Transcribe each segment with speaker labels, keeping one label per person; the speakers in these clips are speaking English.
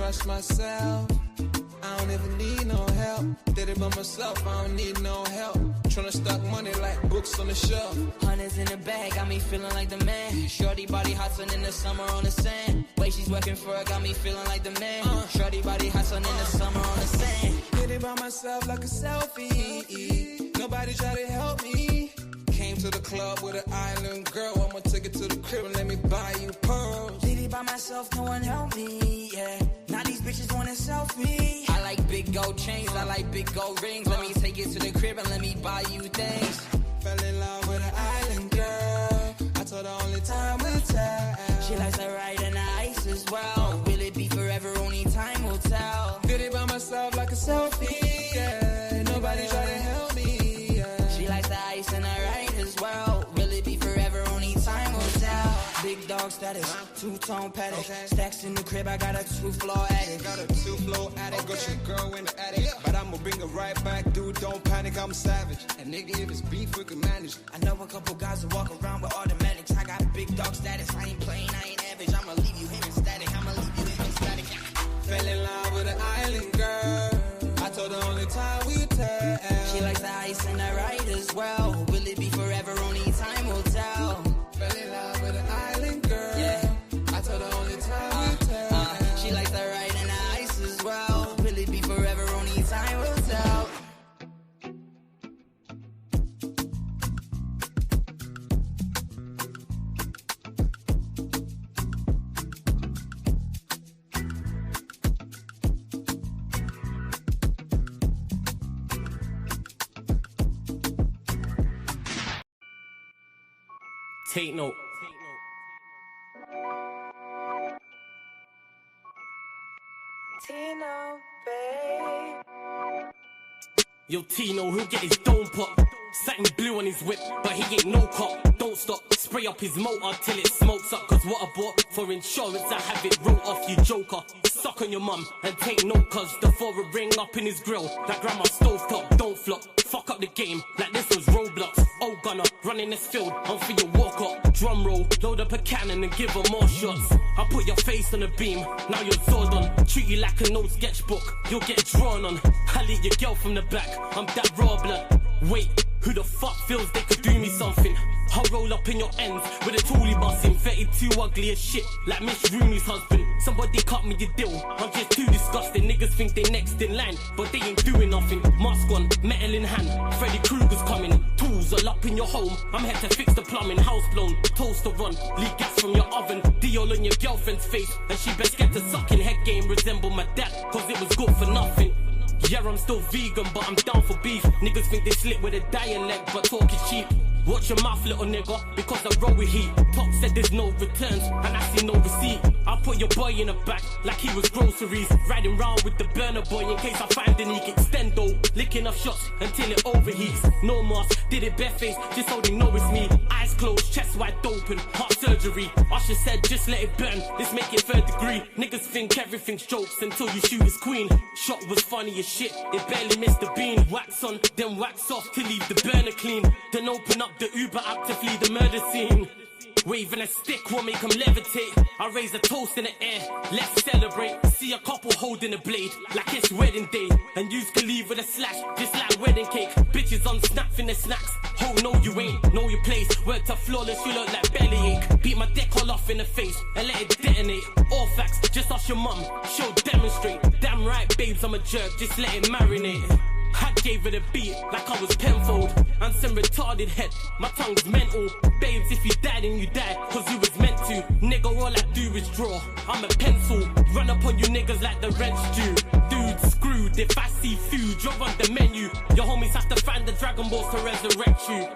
Speaker 1: trust myself. I don't even need no help. Did it by myself, I don't need no help. Tryna stack money like books on the shelf.
Speaker 2: Hundreds in the bag, got me feeling like the man. Shorty body hotter in the summer on the sand. Way she's working for it, got me feeling like the man. Shorty body hotter in the summer on the sand.
Speaker 1: Did it by myself like a selfie. Nobody try to help me. Came to the club with an island girl. I'ma take it to the crib and let me buy you pearls.
Speaker 2: Did it by myself, no one helped me, yeah. Now these bitches want a selfie. I like big gold chains, I like big gold rings. Let me take it to the crib and let me buy you things.
Speaker 1: Fell in love with an island girl. I told her only time will tell.
Speaker 2: She likes to ride in the ice as well. Will it be forever? Only time will tell.
Speaker 1: Did it by myself like a selfie, yeah. Nobody try to help me, yeah.
Speaker 2: She likes the ice and the ride as well. Will it be forever? Only time will tell. Big dog status, two-tone paddock. Stacks in the crib, I got a two-floor attic.
Speaker 1: Got a two-floor attic, got your girl in the attic. But I'ma bring her right back, dude, don't panic, I'm savage. And nigga, if it's beef, we can manage.
Speaker 2: I know a couple guys who walk around with automatics. I got big dog status, I ain't playing, I ain't average. I'ma leave you hearing static, I'ma leave you hearing static.
Speaker 1: Fell in love with an island girl. I told her only time we tell.
Speaker 2: She likes the ice and the ride as well. Will it be forever? Only time will tell.
Speaker 1: Fell in love with an island girl. Yeah. I told her only time we tell.
Speaker 2: She likes the ride and the ice as well. Will it be forever? Only time will tell.
Speaker 3: Take note.
Speaker 4: Tino, babe.
Speaker 3: Yo, Tino, he'll get his dome pop. Satin blue on his whip, but he ain't no cop. Don't stop, spray up his motor till it smokes up. Cause what I bought for insurance, I have it wrote off, you joker. Suck on your mum and take note, cause the foreign ring up in his grill. Like grandma stovetop, don't flop. Fuck up the game, like this was Roblox. Oh gunner, running this field, I'm for your walk up. Drum roll, load up a cannon and give her more shots. I put your face on a beam, now you're Zordon. Treat you like an old sketchbook, you'll get drawn on. I lead your girl from the back, I'm that raw blood. Wait, who the fuck feels they could do me something? I'll roll up in your ends with a toolie busting. 32 ugly as shit, like Miss Rooney's husband. Somebody cut me a deal, I'm just too disgusting. Niggas think they next in line, but they ain't doing nothing. Mask on, metal in hand, Freddy Krueger's coming. Tools all up in your home, I'm here to fix the plumbing. House blown, toaster run, leak gas from your oven. Dior on your girlfriend's face, and she best get to sucking. Head game resemble my dad, cause it was good for nothing. Yeah, I'm still vegan, but I'm down for beef. Niggas think they slick with a dialect, but talk is cheap. Watch your mouth, little nigga, because I roll with heat. Top said there's no returns, and I see no receipt. I put your boy in the back, like he was groceries. Riding round with the burner boy in case I find any extendo. Licking off shots until it overheats. No mask, did it barefaced, just so they know it's me. Eyes closed, chest wide open, heart surgery. Usher said just let it burn, let's make it third degree. Niggas think everything's jokes until you shoot his queen. Shot was funny as shit, it barely missed the beam. Wax on, then wax off to leave the burner clean. Then open up the Uber app to flee the murder scene. Waving a stick will make them levitate. I raise a toast in the air, let's celebrate. See a couple holding a blade, like it's wedding day. And yous can leave with a slash, just like wedding cake. Bitches on snap in the snacks. Oh no you ain't, know your place. Worked up flawless, you look like bellyache. Beat my dick all off in the face, and let it detonate. All facts, just ask your mum, she'll demonstrate. Damn right babes, I'm a jerk, just let it marinate. I gave it a beat like I was Penfold. And some retarded head, my tongue's mental. Babes, if you die then you die, cause you was meant to. Nigga, all I do is draw, I'm a pencil. Run up on you niggas like the rent's due. Dude, screwed, if I see food, you're on the menu. Your homies have to find the Dragon Balls to resurrect you.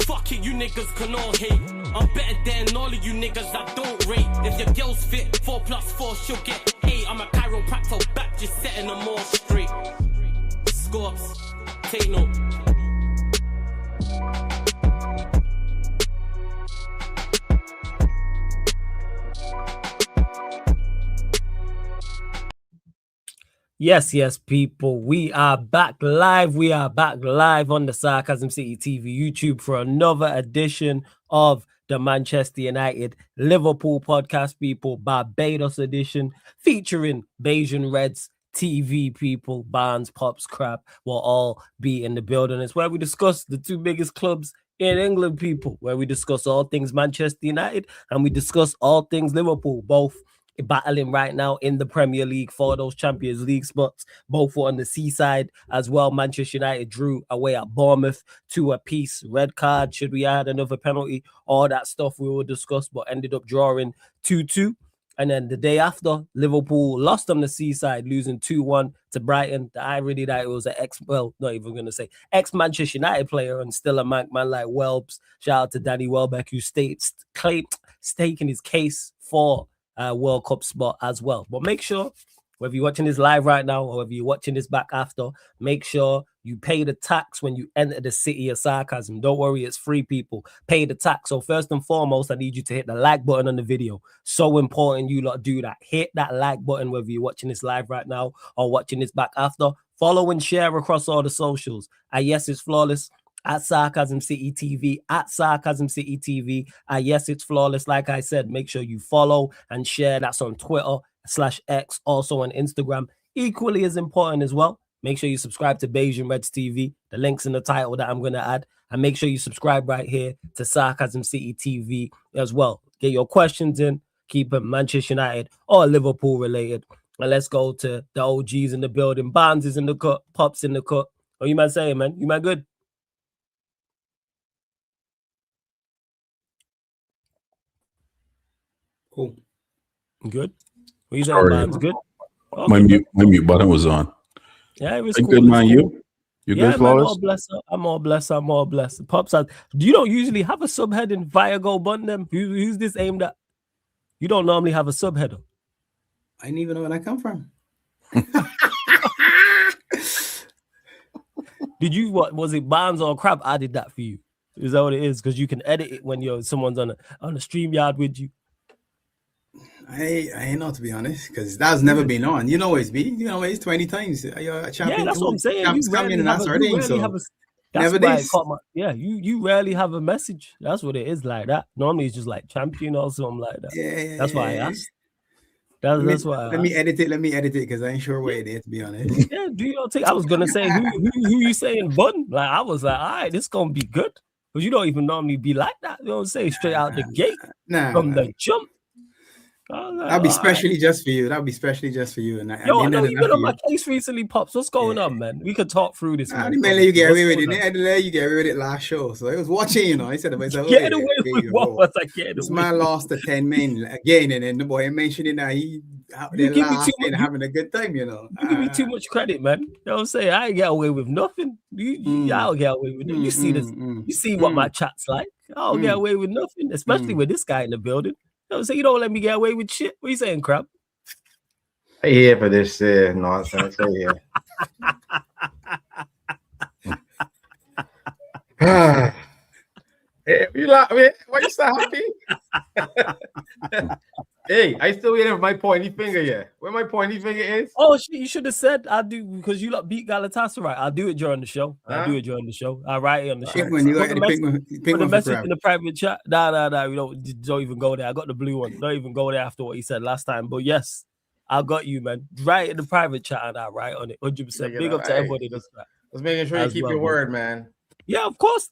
Speaker 3: Fuck it, you niggas can all hate. I'm better than all of you niggas I don't rate. If your girl's fit, 4+4, she'll get 8. I'm a chiropractor back, just setting them all straight. Scorps, take note.
Speaker 5: Yes, people, we are back live. We are back live on the Sarcasm City TV YouTube for another edition of the Manchester United Liverpool podcast, people, Barbados edition, featuring Bayesian Reds TV people, Barnes, Pops, Crab will all be in the building. It's where we discuss the two biggest clubs in England, people, where we discuss all things Manchester United and we discuss all things Liverpool, both battling right now in the Premier League for those Champions League spots. Both were on the seaside as well. Manchester United drew away at Bournemouth 2-2. Red card, should we add another penalty? All that stuff we will discuss, but ended up drawing 2-2. And then the day after, Liverpool lost on the seaside, losing 2-1 to Brighton. I really thought it was an ex-Manchester United player and still a man like Welbs. Shout out to Danny Welbeck, who staking his case for World Cup spot as well. But make sure, whether you're watching this live right now or whether you're watching this back after, make sure you pay the tax when you enter the city of sarcasm. Don't worry, it's free, people. Pay the tax. So first and foremost, I need you to hit the like button on the video. So important you lot do that. Hit that like button whether you're watching this live right now or watching this back after. Follow and share across all the socials. Yes, it's flawless. At Sarcasm City TV, at Sarcasm City TV. Yes, it's flawless. Like I said, make sure you follow and share. That's on Twitter/X, also on Instagram. Equally as important as well, make sure you subscribe to Bayesian Reds TV. The link's in the title that I'm going to add. And make sure you subscribe right here to Sarcasm City TV as well. Get your questions in. Keep it Manchester United or Liverpool related. And let's go to the OGs in the building. Barnes is in the cut. Pops in the cut. What you man saying, man? You man good?
Speaker 6: Cool.
Speaker 5: Good. What you saying, Barnes? Good.
Speaker 6: Okay, my mute button was on.
Speaker 5: Yeah, it was
Speaker 6: cool.
Speaker 5: Good, man.
Speaker 6: Cool. You good, Flawless?
Speaker 5: I'm all blessed. Pops, you don't usually have a subheading via Go Bun them. Who's this aimed at? You don't normally have a subheader.
Speaker 6: I didn't even know where I come from.
Speaker 5: Did you, what was it, Barnes or Crab added that for you? Is that what it is? Because you can edit it when someone's on a StreamYard with you.
Speaker 6: I ain't know, to be honest, because that's never been on. You know it's been. You know it's 20 times. You're a champion.
Speaker 5: Yeah, that's what I'm saying. You rarely you rarely have a message. That's what it is like that. Normally it's just like champion or something like that.
Speaker 6: Yeah.
Speaker 5: That's why I asked. That's why.
Speaker 6: Let me edit it because I ain't sure where it is, to be honest.
Speaker 5: Yeah, do your thing. I was gonna say who you saying Bun? Like I was like, all right, this gonna be good. Because you don't even normally be like that. You know what I'm saying? Straight out the gate from the jump.
Speaker 6: That'd be specially just for you. And
Speaker 5: I know you've been on my case recently, Pops. What's going on, man? We could talk through this.
Speaker 6: I didn't let you get away with it. I didn't let you get away with it last show. So I was watching, I said,
Speaker 5: get away with what was I getting away?
Speaker 6: This man lost to 10 men again, and then the boy mentioned that he out there laughing, having a good time, You
Speaker 5: give me too much credit, man. You know what I'm saying? I ain't get away with nothing. I don't get away with it. You see this? You see what my chat's like? I don't get away with nothing, especially with this guy in the building. So you don't let me get away with shit. What are you saying, Crab?
Speaker 7: I here for this nonsense. Hey, you laugh, man. Why you so happy? Hey, I still waiting for my pointy finger here. Where my pointy finger is?
Speaker 5: Oh, you should have said I do because you beat Galatasaray. I'll do it during the show. I'll write it on the show.
Speaker 6: When you got the
Speaker 5: message in the private chat. Nah. We don't even go there. I got the blue one. Don't even go there after what he said last time. But yes, I got you, man. Write in the private chat and I'll write on it. 100%. Big up to everybody.
Speaker 7: Just making sure you keep your word, man.
Speaker 5: Yeah, of course.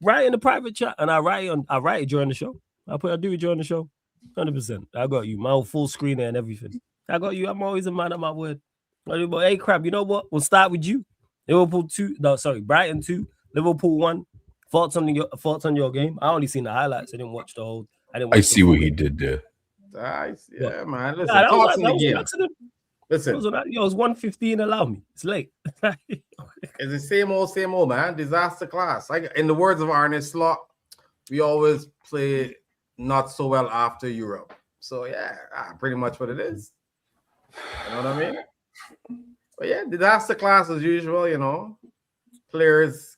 Speaker 5: Write in the private chat and I'll write it during the show. I'll do it during the show. 100%. I got you. My full screen and everything. I got you. I'm always a man of my word. But hey, Crab, you know what? We'll start with you. Brighton 2, Liverpool 1. Thoughts on your game? I only seen the highlights. I didn't watch the whole.
Speaker 6: I see what he did there.
Speaker 7: Yeah, man. Listen, thoughts on the game. Listen.
Speaker 5: It was 1:15. Allow me. It's late.
Speaker 7: It's the same old, man. Disaster class. Like in the words of Arne Slot, we always play not so well after Europe. So yeah, pretty much what it is. You know what I mean? But yeah, disaster class as usual, Players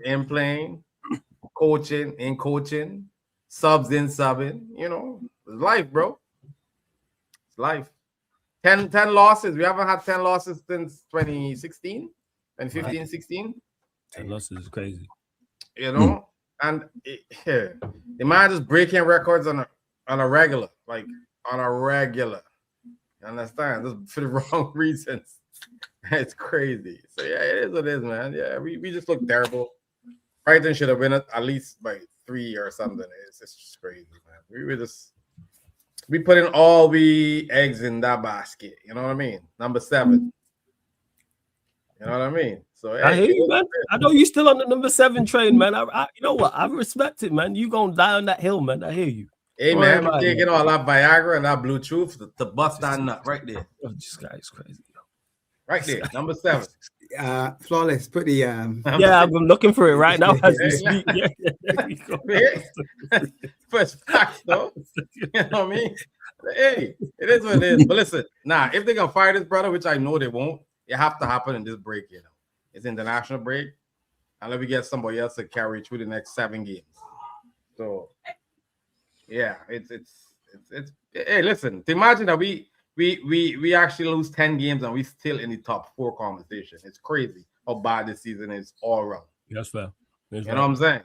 Speaker 7: in playing, coaching in coaching, subs in subbing, It's life, bro. It's life. 10 losses. We haven't had 10 losses since 2016 and 15, 16.
Speaker 5: 10 losses is crazy.
Speaker 7: And the man just breaking records on a regular, like on a regular. You understand? Just for the wrong reasons. It's crazy. So yeah, it is what it is, man. Yeah, we just look terrible. Brighton should have won it at least by 3 or something. It's just crazy, man. We put in all the eggs in that basket. You know what I mean? Number 7. You know what I mean? So
Speaker 5: I hear you, man. I know you still on the number 7 train, man. I you know what? I respect it, man. You gonna die on that hill, man. I hear you.
Speaker 7: Hey, man, I'm taking all that Viagra and that Blue Truth to bust that nut right there.
Speaker 5: Oh, this guy is crazy.
Speaker 7: Right there, number 7.
Speaker 6: Flawless. Put the
Speaker 5: Yeah, I'm looking for it right now as we speak. Yeah.
Speaker 7: First facts, though. You know what I mean? Hey, it is what it is. But listen, if they're gonna fire this brother, which I know they won't, it have to happen in this break. You know, it's international break, and let me get somebody else to carry through the next 7 games. So, yeah, it's. Hey, listen. Imagine that we actually lose 10 games and we still in the top 4 conversation. It's crazy how bad this season is all around.
Speaker 5: That's fair.
Speaker 7: You know what I'm saying?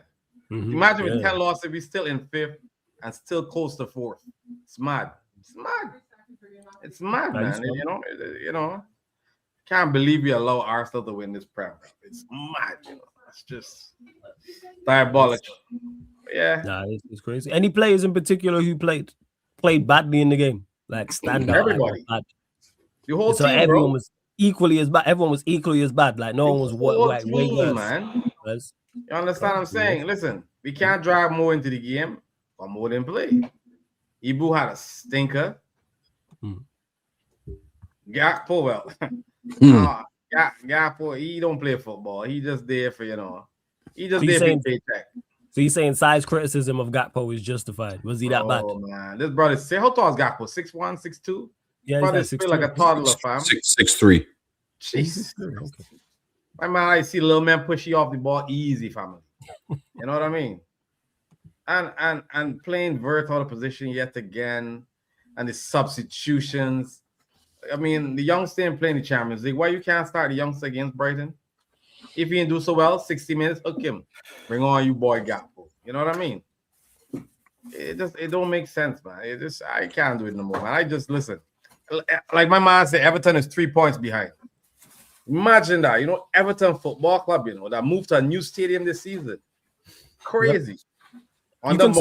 Speaker 7: Mm-hmm. Imagine with 10 losses, we still in 5th and still close to 4th. It's mad. It's mad, man. You know. Can't believe we allow Arsenal to win this Prem. It's mad. You know, it's just diabolical. Yeah.
Speaker 5: It's crazy. Any players in particular who played badly in the game? Like stand out.
Speaker 7: Everybody.
Speaker 5: Like,
Speaker 7: the whole
Speaker 5: so
Speaker 7: team,
Speaker 5: everyone
Speaker 7: bro.
Speaker 5: was equally as bad. Everyone was equally as bad. Like no one was way worse.
Speaker 7: Man. You understand what I'm saying? Listen, we can't drive more into the game or more than play. Ibu had a stinker. Gakpo, well. Gakpo, he don't play football. He just there for, he just there for paycheck.
Speaker 5: So you're saying size criticism of Gakpo is justified? Was he that bad?
Speaker 7: Oh, man. This brother, how tall is Gakpo? 6'1", 6'2"?
Speaker 5: Yeah,
Speaker 7: brother feel like a toddler, fam.
Speaker 8: 6'3".
Speaker 7: Jesus. Okay. My man, I see little man push you off the ball easy, family. You know what I mean? And playing vertical position yet again, and the substitutions. I mean, the youngster ain't playing the Champions League. Why you can't start the youngster against Brighton? If he didn't do so well, 60 minutes, hook him. Bring on you, boy, Gakpo. You know what I mean? It don't make sense, man. I can't do it no more, man. I just listen. Like my man said, Everton is 3 points behind. Imagine that, Everton Football Club, that moved to a new stadium this season. Crazy.
Speaker 5: Yep.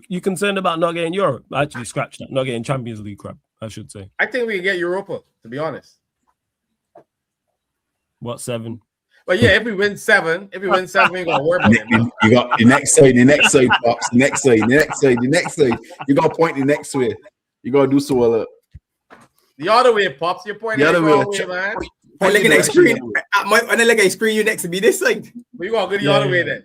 Speaker 5: You concerned about not getting Europe? Actually, scratch that. Not getting Champions League crap, I should say.
Speaker 7: I think we can get Europa, to be honest.
Speaker 5: What, 7?
Speaker 7: But yeah, if we win 7, we ain't gonna worry about it.
Speaker 8: You got the next side, Pops. The next side. You gotta point the next way. You gotta do so well.
Speaker 7: The other way, Pops. You're pointing the other way, man.
Speaker 6: I'm looking at screen. When I look at screen, you next to me this side.
Speaker 7: We gonna go the other way then.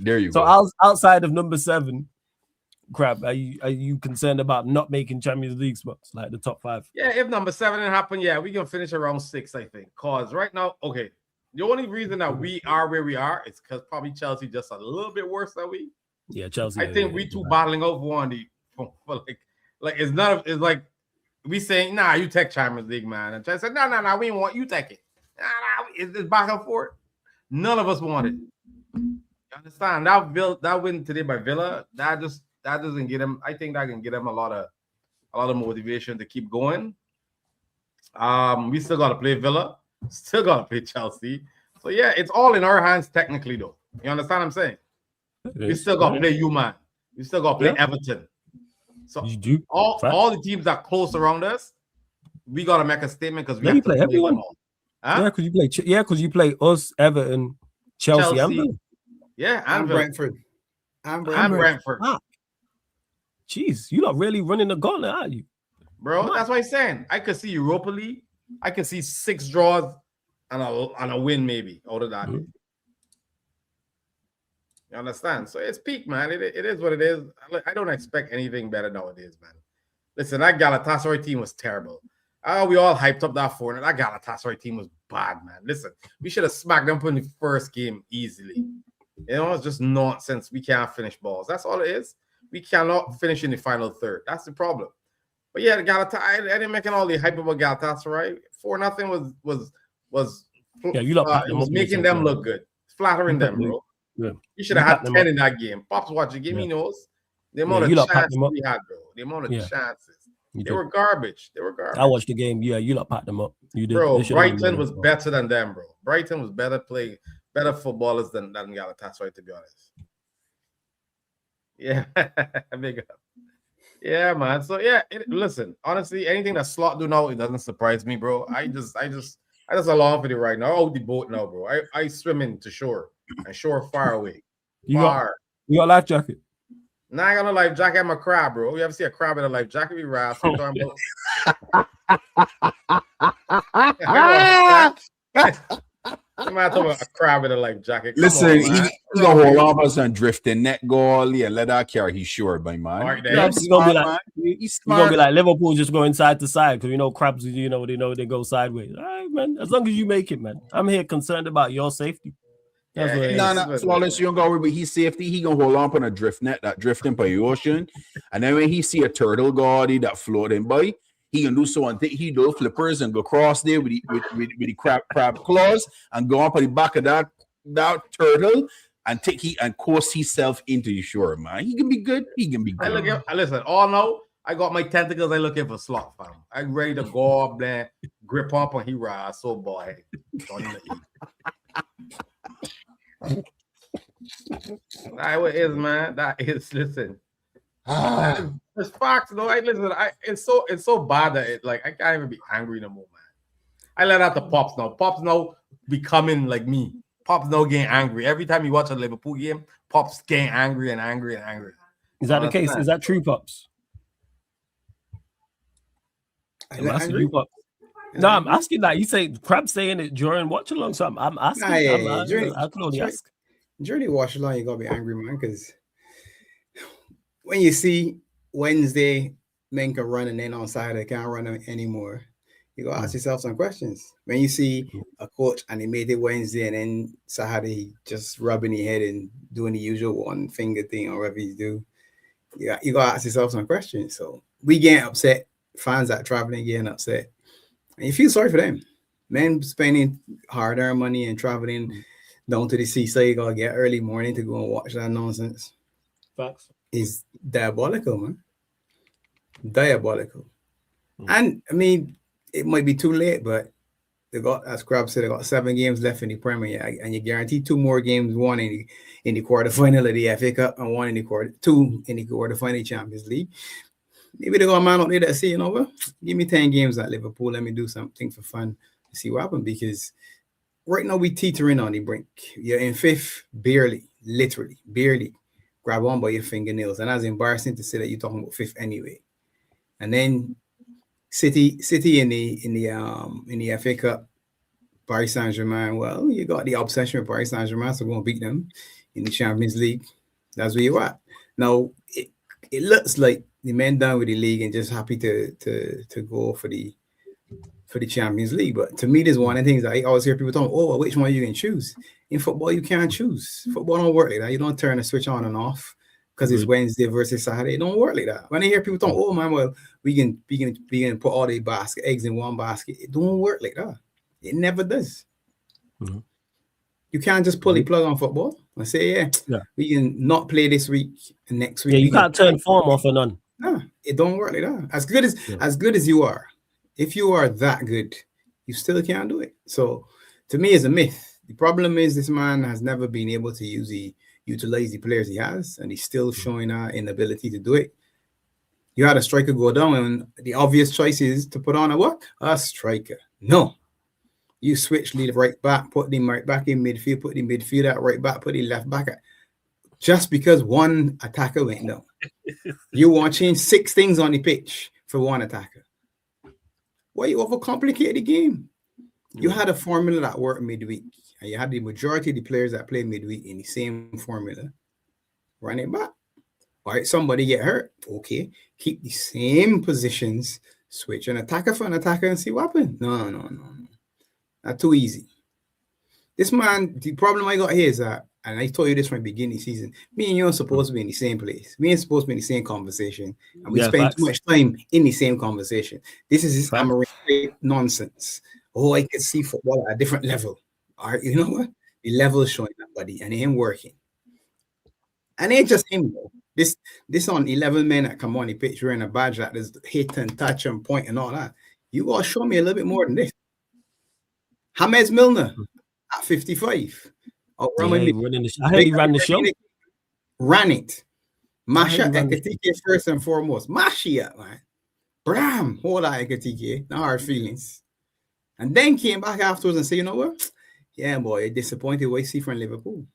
Speaker 8: There you go.
Speaker 5: So outside of number 7, crap, are you concerned about not making Champions League spots, like the top 5?
Speaker 7: Yeah, if number 7 didn't happen, we can finish around 6, I think. Cause right now, okay, the only reason that we are where we are is because probably Chelsea just a little bit worse than we.
Speaker 5: Yeah, Chelsea.
Speaker 7: I think we two battling over on the like it's not. It's like we saying, nah, you take Champions League, man. And Chelsea said, no, we want you take it. It's back and forth. None of us want it. You understand? That win today by Villa, that doesn't get him. I think that can get him a lot of motivation to keep going. We still got to play Villa, still got to play Chelsea. So yeah, it's all in our hands technically, though. You understand what I'm saying? We still got to play you, man. We still got to play Everton. So
Speaker 5: you do
Speaker 7: all the teams that close around us, we got to make a statement because we have to
Speaker 5: play everyone. Them all. Huh? Yeah, because you play us, Everton, Chelsea.
Speaker 7: And
Speaker 6: Brentford.
Speaker 7: And Brentford.
Speaker 5: Ah. Jeez, you're not really running the gauntlet, are you?
Speaker 7: Bro, that's what I'm saying. I could see Europa League. I could see 6 draws and a win maybe out of that. Mm-hmm. You understand? So it's peak, man. It is what it is. I don't expect anything better nowadays, man. Listen, that Galatasaray team was terrible. We all hyped up that 4. That Galatasaray team was bad, man. Listen, we should have smacked them in the first game easily. It's just nonsense. We can't finish balls. That's all it is. We cannot finish in the final third. That's the problem. But yeah, the Galatasaray, I didn't make all the hype about Galatasaray. 4-0 was
Speaker 5: Yeah, you lot packed
Speaker 7: It
Speaker 5: them
Speaker 7: was
Speaker 5: up.
Speaker 7: making them look good, flattering them, bro.
Speaker 5: Yeah.
Speaker 7: You should have had 10 in that game. Pops watching game, he knows the amount
Speaker 5: you
Speaker 7: of
Speaker 5: lot packed
Speaker 7: chances
Speaker 5: them up.
Speaker 7: we had, bro. The amount of chances.
Speaker 5: You
Speaker 7: They
Speaker 5: did.
Speaker 7: were garbage. They were garbage.
Speaker 5: I watched the game. Yeah, you lot packed them up. You did.
Speaker 7: Bro,
Speaker 5: They should've been
Speaker 7: Brighton
Speaker 5: winning,
Speaker 7: was
Speaker 5: bro.
Speaker 7: better than them, bro. Brighton was better footballers than Galatasaray, to be honest. Yeah, big up. Yeah, man. So yeah, listen. Honestly, anything that Slot do now, it doesn't surprise me, bro. I just along for it right now. Out the boat now, bro. I swim into shore and shore far away.
Speaker 5: You got a life jacket.
Speaker 7: Now I got a life jacket. I'm a crab, bro. You ever see a crab in a life jacket? We rise. I'm talking I'm talking about a crab in a life jacket. Come
Speaker 8: Listen,
Speaker 7: on,
Speaker 8: he gonna hold on for some drifting net goal. Yeah, let that carry. He's sure, by man.
Speaker 7: Right,
Speaker 5: He's gonna be like Liverpool just going side to side because crabs. They go sideways. All right, man. As long as you make it, man. I'm here concerned about your safety. That's what it is.
Speaker 8: No. Flawless, you don't go with his safety. He gonna hold on on a drift net that drifting by the ocean, and then when he see a turtle gaudy that floating by, he can do so and he do flippers and go across there with the crab claws and go up on the back of that turtle and course himself into the shore, man. He can be good. He can be good.
Speaker 7: Listen, all now I got my tentacles. I looking for Slot, fam. I'm ready to go up there, grip up on he ride. So boy, don't even That is, man. That is, listen. It's facts, though. It's so bad that I can't even be angry no more, man. I let out the Pops now. Pops now becoming like me. Pops now getting angry. Every time you watch a Liverpool game, Pops getting angry and angry and angry.
Speaker 5: Is that the case? Is that true, Pops? I'm asking you, Pops. No, I'm asking that. You say crab saying it during watch along, so I'm asking. I can only ask.
Speaker 6: During the watch along, you gotta be angry, man, because when you see Wednesday men can run and then on Saturday can't run anymore, you gotta ask yourself some questions. When you see a coach and he made it Wednesday and then Saturday just rubbing his head and doing the usual one finger thing or whatever you do, you gotta ask yourself some questions. So we getting upset, fans that traveling getting upset. And you feel sorry for them. Men spending hard-earned money and traveling down to the seaside, you gotta get early morning to go and watch that nonsense.
Speaker 5: Facts.
Speaker 6: Is diabolical, man. Diabolical. And I mean, it might be too late, but they got, as Crab said, they got 7 games left in the Premier, and you guarantee 2 more games, one in the quarterfinal of the FA Cup and one in the quarterfinal Champions League. Maybe they got a man out there that say, give me 10 games at Liverpool, let me do something for fun to see what happens, because right now we teetering on the brink. You're in 5th, literally barely. Grab on by your fingernails, and that's embarrassing to say that you're talking about 5th anyway. And then City in the FA Cup, Paris Saint-Germain. Well, you got the obsession with Paris Saint-Germain, so we're gonna beat them in the Champions League. That's where you're at. Now it looks like the men done with the league and just happy to go for the Champions League. But to me, there's one of the things I always hear people talking, well, which one you can choose. In football, you can't choose. Football don't work like that. You don't turn a switch on and off because it's Wednesday versus Saturday. It don't work like that. When I hear people talk, oh man, well, we can put all the eggs in one basket. It don't work like that. It never does. Mm-hmm. You can't just pull the plug on football and say, we can not play this week and next week.
Speaker 5: Yeah, you can't turn form off and on.
Speaker 6: No, it don't work like that. As good as you are, if you are that good, you still can't do it. So to me, it's a myth. The problem is this man has never been able to utilize the players he has, and he's still showing an inability to do it. You had a striker go down, and the obvious choice is to put on a striker. No. You switch lead right back, put him right back in midfield, put the midfield at right back, put the left back at, just because one attacker went down. You want to change 6 things on the pitch for one attacker. Why you overcomplicate the game? You had a formula that worked midweek, and you had the majority of the players that play midweek in the same formula. Run it back. All right, somebody get hurt. Okay, keep the same positions, switch an attacker for an attacker and see what happens. No. Not too easy. This man, the problem I got here is that, and I told you this from the beginning of the season, me and you are supposed to be in the same place. We ain't supposed to be in the same conversation. And we spend too much time in the same conversation. This is this American nonsense. Oh, I can see football at a different level. All right, you know what? The level is showing that, buddy, and it ain't working. And it ain't just him, though. This on 11 men that come on the pitch wearing a badge that is hit and touch and point and all that. You gotta show me a little bit more than this. James Milner at 55. Oh,
Speaker 5: I heard he ran the show.
Speaker 6: Ran it. Masha Ekatike first and foremost. Masha, man. Bram, hold on, Ekatike. No hard feelings. And then came back afterwards and said, you know what? Yeah, boy, disappointed what you see from Liverpool.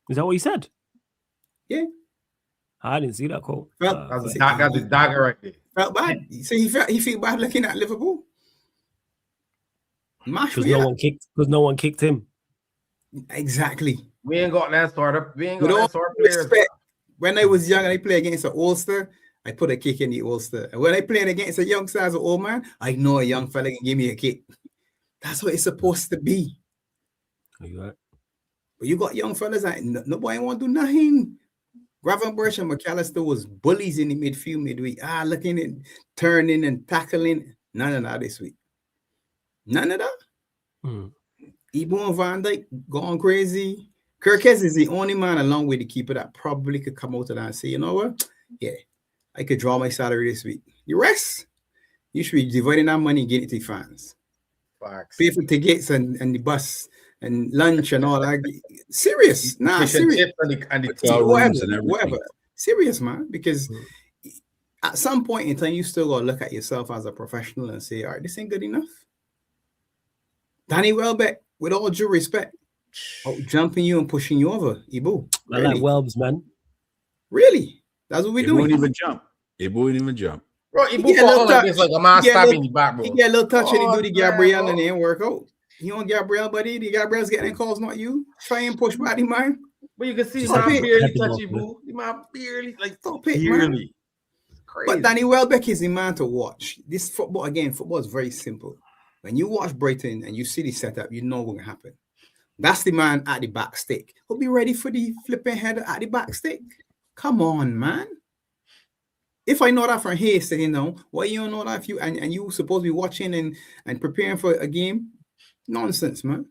Speaker 5: Is that what he said?
Speaker 6: Yeah.
Speaker 5: I didn't see that quote.
Speaker 7: That's the dagger right there.
Speaker 6: Felt bad. So he felt bad looking at Liverpool.
Speaker 5: Because no one kicked him.
Speaker 6: Exactly.
Speaker 7: We ain't got that sort of. We ain't got that sort of players.
Speaker 6: When I was young and I played against an Ulster, I put a kick in the Ulster. And when I played against a youngster as an old man, I know a young fella can give me a kick. That's what it's supposed to be.
Speaker 5: Right.
Speaker 6: But you got young fellas that nobody want to do nothing. Gravenberch and McAllister was bullies in the midfield midweek. Looking at turning and tackling. None of that this week. None of that. Ebo and Van Dijk going crazy. Kirkes is the only man along with the keeper that probably could come out of that and say, you know what? Yeah, I could draw my salary this week. The rest, you should be dividing that money and getting it to the fans.
Speaker 7: Facts.
Speaker 6: Pay for tickets and the bus and lunch and all that. Serious. Nah, serious.
Speaker 7: And the
Speaker 6: whatever. Serious, man. Because at some point in time, you still got to look at yourself as a professional and say, all right, this ain't good enough. Danny Welbeck, with all due respect, jumping you and pushing you over. Ibu.
Speaker 5: Really? I like Welbs, man.
Speaker 6: Really? That's what we're doing.
Speaker 8: Won't even jump. It won't even jump.
Speaker 7: Bro, Ibu like this, like a man stabbing the back, bro.
Speaker 6: He get a little touch and he do the Gabriel and it ain't work out. You on Gabriel, buddy? The Gabriel's getting calls, not you. Try and push body, man.
Speaker 7: But you can see my barely touch Ibu. My barely, like,
Speaker 6: stop it, man. Crazy. But Danny Welbeck is the man to watch. This football is very simple. When you watch Brighton and you see the setup, you know what's going to happen. That's the man at the back stick. He'll be ready for the flipping header at the back stick. Come on, man. If I know that from here, you know, why you don't know that if you and you supposed to be watching and preparing for a game? Nonsense, man.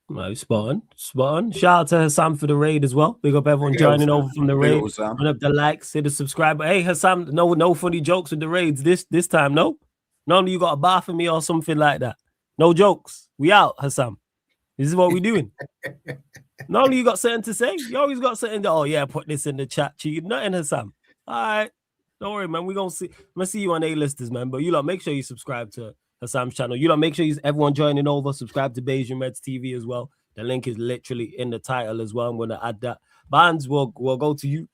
Speaker 5: No, spot on. Shout out to Hassam for the raid as well. Big up everyone joining over from the raid. Put up the likes, hit the subscribe. Hey, Hassam, no funny jokes with the raids this time, no? Normally you got a bar for me or something like that. No jokes. We out, Hassam. This is what we doing. Normally you got something to say. You always got something to, put this in the chat. Cheat. Nothing, Hassam. All right. Don't worry, man. I'm going to see you on A-listers, man. But you lot, make sure you subscribe to Hassam's channel. You lot, make sure everyone joining over. Subscribe to Beijing Reds TV as well. The link is literally in the title as well. I'm going to add that. Barnes will go to you.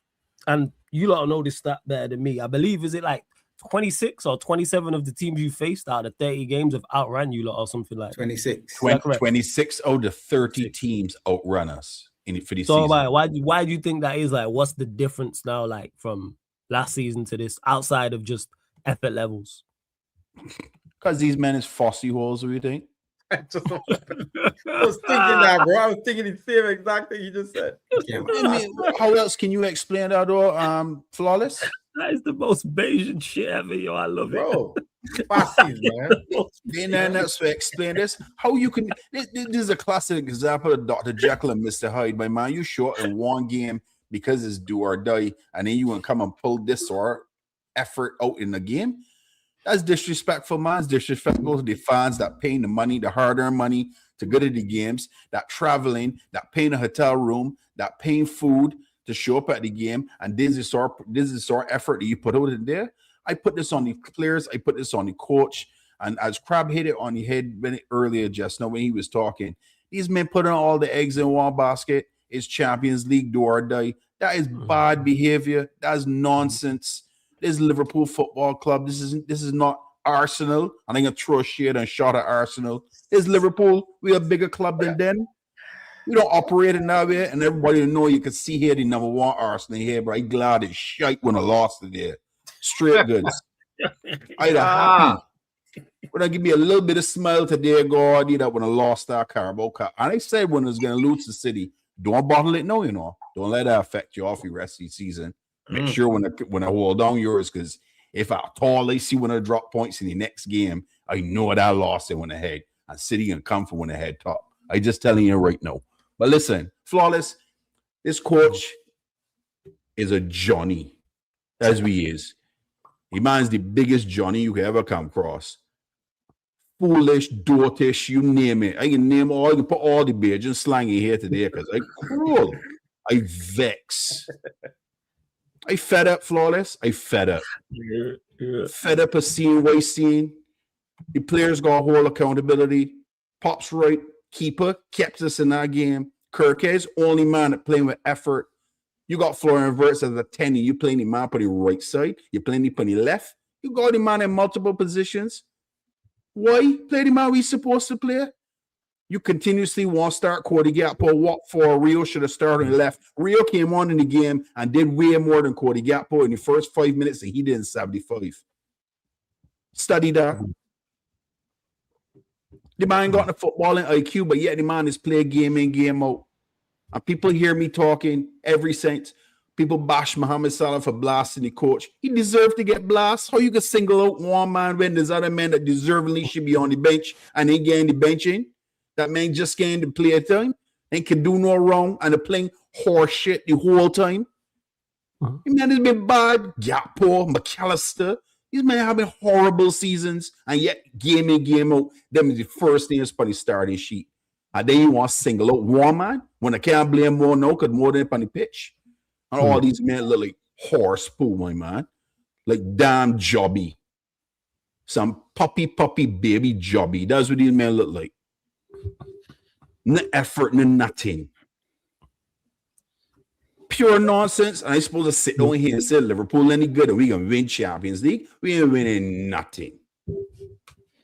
Speaker 5: And you lot know this stat better than me. I believe, is it like 26 or 27 of the teams you faced out of 30 games have outran you lot or something like that?
Speaker 6: 26.
Speaker 8: 26 out of 30 teams outrun us for this
Speaker 5: season.
Speaker 8: So
Speaker 5: why do you think that is? Like, what's the difference now, like, from last season to this, outside of just effort levels?
Speaker 8: Because these men is fussy holes, what do you think?
Speaker 7: I was thinking that, bro. I was thinking the same exact thing you just said.
Speaker 8: How else can you explain that, though, Flawless?
Speaker 5: That is the most Bayesian shit ever, yo. I love it.
Speaker 7: Bro, fussies, man.
Speaker 8: Then that's to explain this. How you can... This is a classic example of Dr. Jekyll and Mr. Hyde. My man, you short in one game because it's do or die, and then you want to come and pull this or effort out in the game. That's disrespectful, man. It's disrespectful to the fans that paying the money, the hard-earned money to go to the games, that traveling, that paying a hotel room, that paying food to show up at the game. And this is our effort that you put out in there. I put this on the players. I put this on the coach. And as Crab hit it on the head earlier just now when he was talking, these men putting all the eggs in one basket. It's Champions League do or die. That is bad behavior. That is nonsense. This is Liverpool Football Club. This is not Arsenal. I'm going to throw a shade and shot at Arsenal. This is Liverpool. We're a bigger club than them. We don't operate in that way. And everybody know you can see here the number one Arsenal here, but I'm glad it's shite when I lost it there. Straight goods. I'd happy. When I give me a little bit of smile today, God, that when I lost that Carabao Cup. And I said when I was going to lose the city, don't bottle it no, you know. Don't let that affect you off your rest of the season. Make sure when I hold down yours, because if at all I see when I drop points in the next game, I know that I lost it when I had. and City gonna come for when they head top. I just telling you right now. But listen, Flawless, this coach is a Johnny, as he is. He man's the biggest Johnny you could ever come across. Foolish, dotish, you name it. I can name all, I can put all the Bajan slang in here today because I cruel. I vex. I fed up, Flawless. I fed up. Fed up of seeing what I seen. The players got whole accountability. Pop's right. Keeper kept us in that game. Kirk's only man that playing with effort. You got Florian Wirtz as a 10, and you playing the man for the right side. You're playing the for the left. You got the man in multiple positions. Why play the man we supposed to play? You continuously want to start Cody Gakpo. What for? Rio should have started and left. Rio came on in the game and did way more than Cody Gakpo in the first 5 minutes, and he did in 75. Study that. The man got the footballing IQ, but yet the man is play game in, game out. And people hear me talking every since. People bash Mohamed Salah for blasting the coach. He deserved to get blasted. How you can single out one man when there's other men that deservingly should be on the bench and they getting the benching? That man just getting the play time and can do no wrong and they're playing horse shit the whole time. The man has been bad. Gakpo, McAllister. These men having horrible seasons and yet game in, game out. Them is the first thing that's on the starting sheet. And then you want to single out one man when I can't blame more now because more than up on the pitch. And all these men look like horse poo, my man. Like damn jobby. Some puppy baby jobby. That's what these men look like. No effort, no nothing. Pure nonsense. And I supposed to sit down here and say Liverpool any good and we can win Champions League. We ain't winning nothing.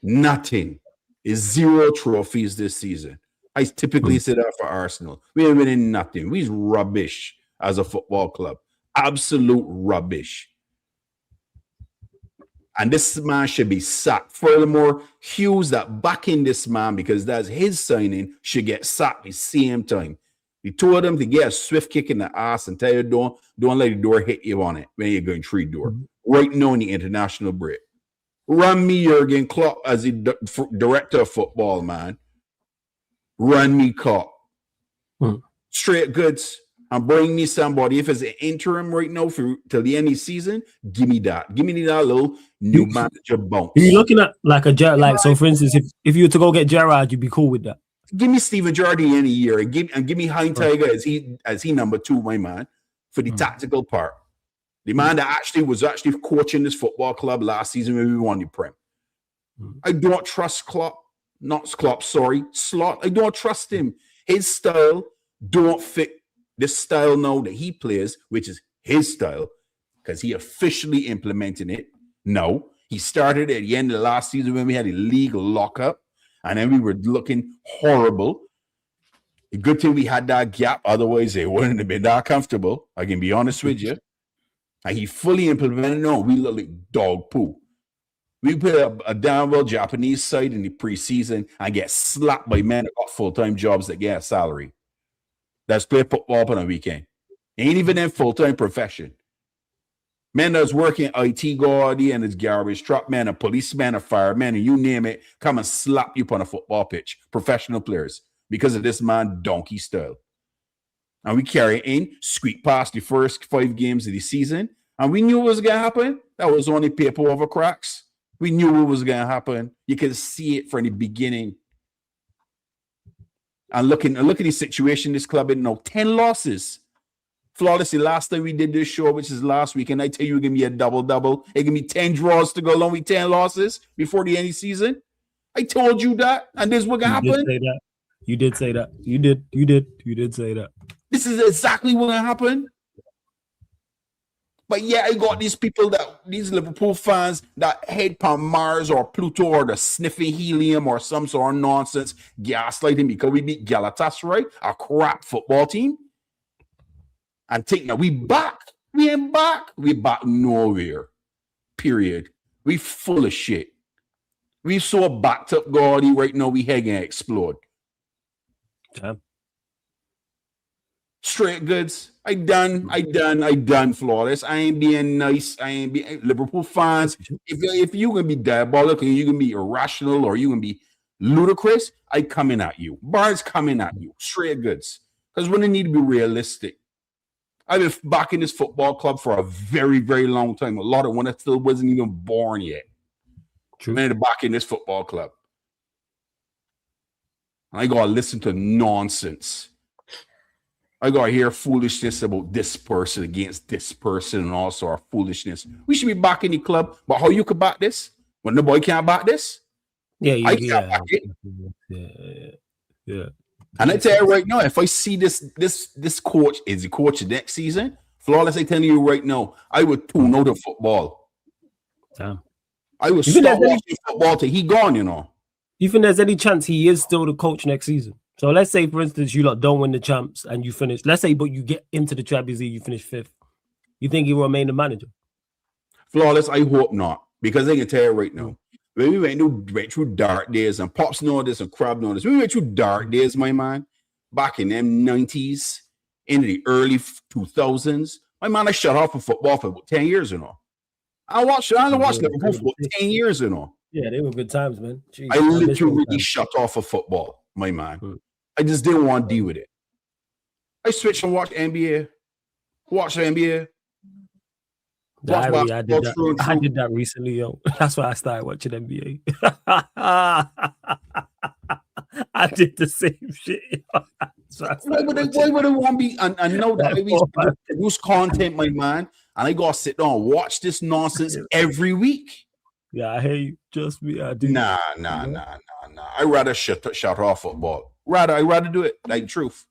Speaker 8: Nothing. It's 0 trophies this season. I typically say that for Arsenal. We ain't winning nothing. We's rubbish as a football club. Absolute rubbish. And this man should be sacked. Furthermore, Hughes that backing this man because that's his signing should get sacked at the same time. He told him to get a swift kick in the ass and tell you don't let the door hit you on it when you're going through the door. Right now in the international break. Run me Jurgen Klopp as the director of football, man. Run me Klopp. Straight goods. And bring me somebody. If it's an interim right now till the end of the season, give me that. Give me that little new manager bounce.
Speaker 5: You're looking at like a Gerrard, so for instance, if you were to go get Gerrard, you'd be cool with that.
Speaker 8: Give me Steven Gerrard in a year and give me Hein Tiger as he number 2, my man, for the tactical part. The man that was actually coaching this football club last season when we won the Prem. I don't trust Klopp. Not Klopp, sorry. Slot. I don't trust him. His style don't fit this style now that he plays, which is his style, because he officially implementing it. No, he started at the end of the last season when we had a league lockup, and then we were looking horrible. A good thing we had that gap, otherwise they wouldn't have been that comfortable. I can be honest with you. And he fully implemented. No, we look like dog poo. We put a damn well Japanese side in the preseason and get slapped by men that got full-time jobs that get a salary. That's play football on a weekend. Ain't even in full-time profession. Men that's working IT guardy and it's garbage truck man, a policeman, a fireman, and you name it, come and slap you on a football pitch. Professional players. Because of this man donkey style. And we carry in, squeak past the first 5 games of the season. And we knew what was going to happen. That was only paper over cracks. We knew what was going to happen. You could see it from the beginning. And look at the situation this club in now. 10 losses. Flawless, the last time we did this show, which is last week, and I tell you, give me a double-double. It give me 10 draws to go along with 10 losses before the end of the season. I told you that, and this is what happened.
Speaker 5: You did say that. You did say that.
Speaker 8: This is exactly what happened. But yeah, I got these Liverpool fans that head on Mars or Pluto or the sniffing helium or some sort of nonsense gaslighting because we beat Galatasaray, a crap football team. And think now we back. We ain't back. We back nowhere. Period. We full of shit. We so backed up Gordy right now we head gonna explode.
Speaker 5: Damn.
Speaker 8: Straight goods. I done Flawless. I ain't being nice. I ain't being Liverpool fans. If you gonna be diabolical, you gonna be irrational, or you gonna be ludicrous, I coming at you. Barnes coming at you. Straight goods. Because we need to be realistic. I've been back in this football club for a very, very long time. A lot of when I still wasn't even born yet.
Speaker 5: True.
Speaker 8: I've been back in this football club. I gotta listen to nonsense. I gotta hear foolishness about this person against this person and all sort of foolishness. We should be back in the club, but how you could back this when the boy can't back this? I can't back it.
Speaker 5: Yeah.
Speaker 8: And I tell you right now, if I see this coach is the coach next season, Flawless, I tell you right now, I would tune out of football.
Speaker 5: Damn.
Speaker 8: I would stop watching football till he gone, you know.
Speaker 5: You think there's any chance he is still the coach next season? So let's say, for instance, you lot don't win the champs and you finish. Let's say, but you get into the Champions League, you finish 5th. You think he will remain the manager?
Speaker 8: Flawless, I hope not, because I can tell you right now, when we went through dark days, and Pops know this and Crab know this. We went through dark days, my man, back in them 90s, in the early 2000s. My man, I shut off of football for about 10 years, you know. I watched Liverpool for about 10 years, you know.
Speaker 5: Yeah, they were good times, man. Jeez,
Speaker 8: I literally shut off of football, my man. I just didn't want to deal with it. I switched and watched NBA. Watch the NBA.
Speaker 5: I did that recently, yo. That's why I started watching NBA. I did the same shit.
Speaker 8: Why would I want to be? I know that we produce content, my man, and I gotta sit down and watch this nonsense every week.
Speaker 5: Yeah, I hear you. Just me, I do.
Speaker 8: Nah. I rather shut off football. I rather do it like truth,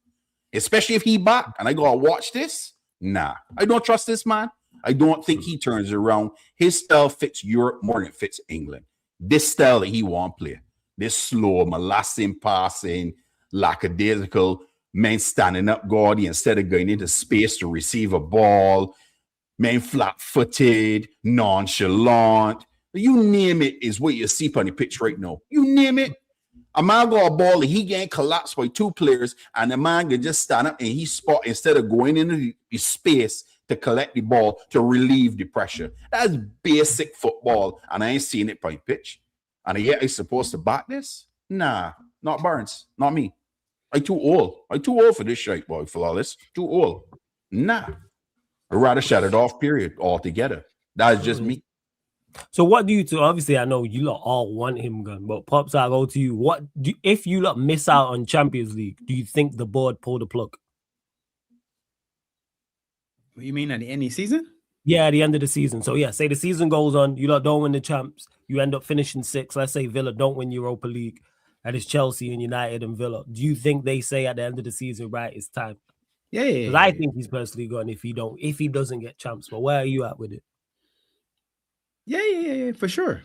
Speaker 8: especially if he back and I gotta watch this. Nah, I don't trust this man. I don't think he turns around. His style fits Europe more than it fits England. This style that he won't play, this slow, molesting, passing, lackadaisical, men standing up gaudy instead of going into space to receive a ball, men flat-footed, nonchalant. You name it is what you see on the pitch right now. You name it. A man got a ball and he getting collapsed by 2 players, and the man can just stand up and he spot instead of going into the space to collect the ball to relieve the pressure. That's basic football, and I ain't seen it by pitch. And yet I supposed to back this? Nah, not Barnes, not me. I too old. I too old for this shit, boy, Flawless. Too old. Nah. I'd rather shut it off, period, altogether. That's just me.
Speaker 5: So what do you do? Obviously, I know you lot all want him gone, but Pops, I'll go to you. If you lot miss out on Champions League, do you think the board pull the plug?
Speaker 6: What you mean at the end of the season?
Speaker 5: Yeah, at the end of the season. So yeah, say the season goes on, you lot don't win the champs, you end up finishing 6th. Let's say Villa don't win Europa League, and it's Chelsea and United and Villa. Do you think they say at the end of the season, right, it's time?
Speaker 6: Yeah.
Speaker 5: Because I think he's personally gone if he doesn't get champs. But where are you at with it?
Speaker 6: Yeah, for sure.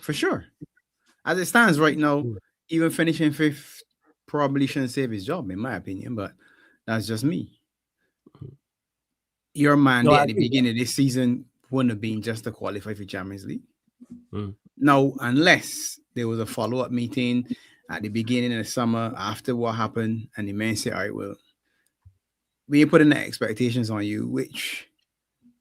Speaker 6: As it stands right now, even finishing 5th probably shouldn't save his job, in my opinion, but that's just me. Your mandate at the beginning of this season wouldn't have been just to qualify for Champions League. Now, unless there was a follow-up meeting at the beginning of the summer after what happened, and the men say, all right, well, we ain't putting the expectations on you, which,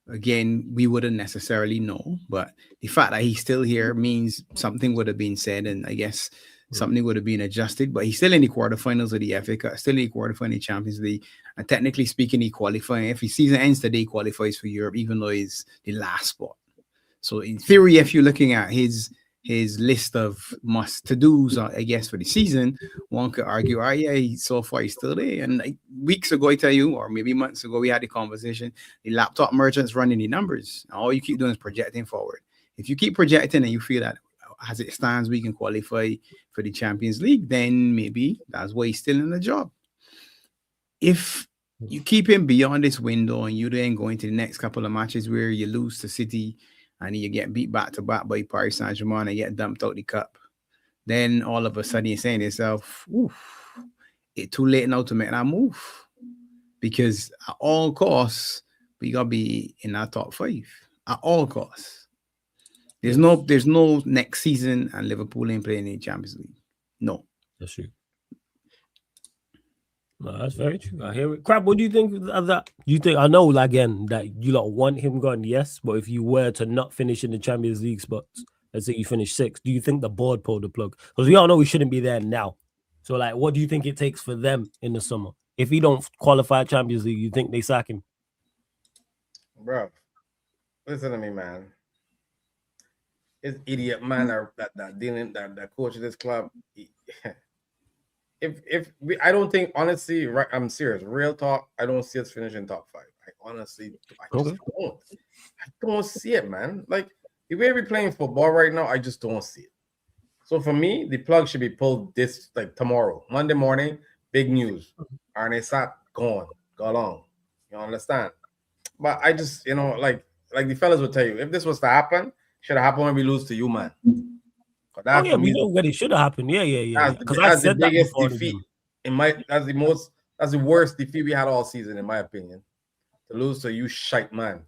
Speaker 6: again, we wouldn't necessarily know. But the fact that he's still here means something would have been said, and I guess something would have been adjusted. But he's still in the quarterfinals of the FA Cup, still in the quarterfinal of the Champions League. And technically speaking, he qualifies. If his season ends today, he qualifies for Europe, even though he's the last spot. So in theory, if you're looking at his list of must-to-dos, I guess, for the season, one could argue, so far he's still there. And like weeks ago, I tell you, or maybe months ago, we had the conversation, the laptop merchants running the numbers. All you keep doing is projecting forward. If you keep projecting and you feel that as it stands, we can qualify for the Champions League, then maybe that's why he's still in the job. If you keep him beyond this window and you then go into the next couple of matches where you lose to City and you get beat back to back by Paris Saint-Germain and get dumped out the cup, then all of a sudden you're saying to yourself, it's too late now to make that move. Because at all costs, we got to be in our top 5. At all costs. There's no next season and Liverpool ain't playing in the Champions League. No.
Speaker 5: That's true. No, that's very true. I hear it. Crab, what do you think of that? You think, I know again that you lot want him gone, yes, but if you were to not finish in the Champions League spots, let's say you finish 6th, do you think the board pulled the plug? Because we all know we shouldn't be there now. So, like, what do you think it takes for them in the summer? If he don't qualify Champions League, you think they sack him?
Speaker 7: Bro, listen to me, man. This idiot man that coach of this club. I don't think, honestly, right, I'm serious. Real talk, I don't see us finishing top 5. I just don't. I don't see it, man. Like, the way we're playing football right now, I just don't see it. So for me, the plug should be pulled this, like, tomorrow, Monday morning. Big news. Arne Sat gone along. You understand? But I just, like the fellas will tell you, if this was to happen, should have happened when we lose to you, man.
Speaker 5: Oh yeah, we know when it should have happened. Yeah. Because I said
Speaker 7: the biggest
Speaker 5: that
Speaker 7: defeat. That's the worst defeat we had all season, in my opinion. To lose to you, shite man.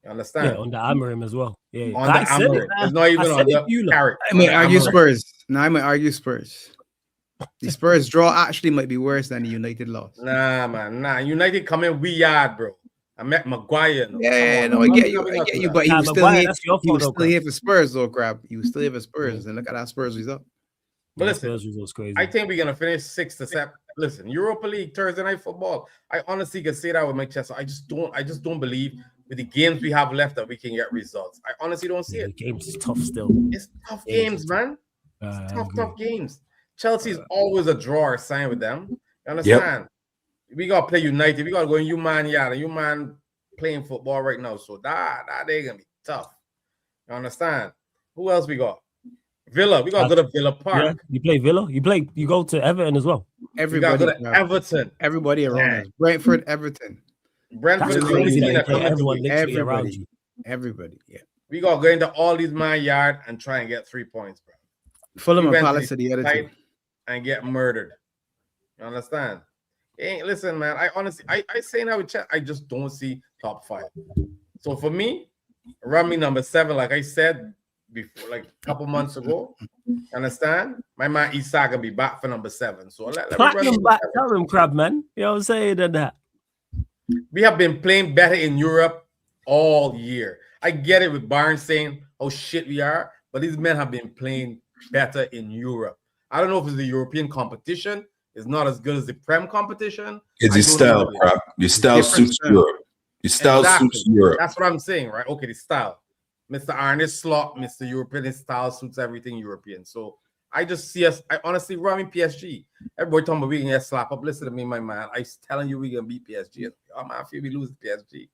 Speaker 7: You understand?
Speaker 5: Yeah, on the Amarim as well. Yeah.
Speaker 7: On the Amarim. It's not even on the carrot.
Speaker 6: I might argue Spurs. No, I might argue Spurs. The Spurs draw actually might be worse than the United loss.
Speaker 7: Nah, man. Nah. United come in we yard, bro. I met Maguire.
Speaker 6: No, I get you, but he was still here. He was still here for Spurs, though, Crab. He was still here for Spurs, and look at that Spurs result.
Speaker 7: But listen,
Speaker 5: crazy.
Speaker 7: I think we're gonna finish 6th to 7th. Listen, Europa League Thursday night football. I honestly can say that with my chest. I just don't believe with the games we have left that we can get results. I honestly don't see it.
Speaker 5: The game's tough still.
Speaker 7: It's tough games, man. It's tough games. Chelsea's always a draw or sign with them. You understand? Yep. We gotta play United. We gotta go in Human yard, and Human playing football right now. So that they're gonna be tough. You understand? Who else we got? Villa. We gotta go to Villa Park.
Speaker 5: Yeah, you play Villa. You go to Everton as well.
Speaker 6: Everybody
Speaker 7: go to Everton.
Speaker 6: Everybody around us. Brentford, Everton.
Speaker 7: Brentford is the only team that comes
Speaker 5: around you.
Speaker 6: Everybody. Yeah.
Speaker 7: We gotta go into all these man yard and try and get 3 points, bro.
Speaker 6: Fulham and Palace are the other two.
Speaker 7: And get murdered. You understand? Hey, listen, man. I honestly, I say now with chat, I just don't see top 5. So for me, run me number 7, like I said before, like a couple months ago. Understand? My man Isak will be back for number 7. So let me run
Speaker 5: him back. Tell him, Crab, man. You know what I'm saying? That
Speaker 7: we have been playing better in Europe all year. I get it with Barnes saying, "Oh shit, we are," but these men have been playing better in Europe. I don't know if it's the European competition. It's not as good as the Prem competition.
Speaker 8: It's your style, Crab. Your style suits Europe. Your style suits Europe.
Speaker 7: That's what I'm saying, right? Okay, the style. Mr. Arne Slot, Mr. European, his style suits everything European. So I just see us. I honestly run in PSG. Everybody talking about we can get slap up. Listen to me, my man. I'm telling you, we gonna beat PSG. Oh man, I feel we lose PSG.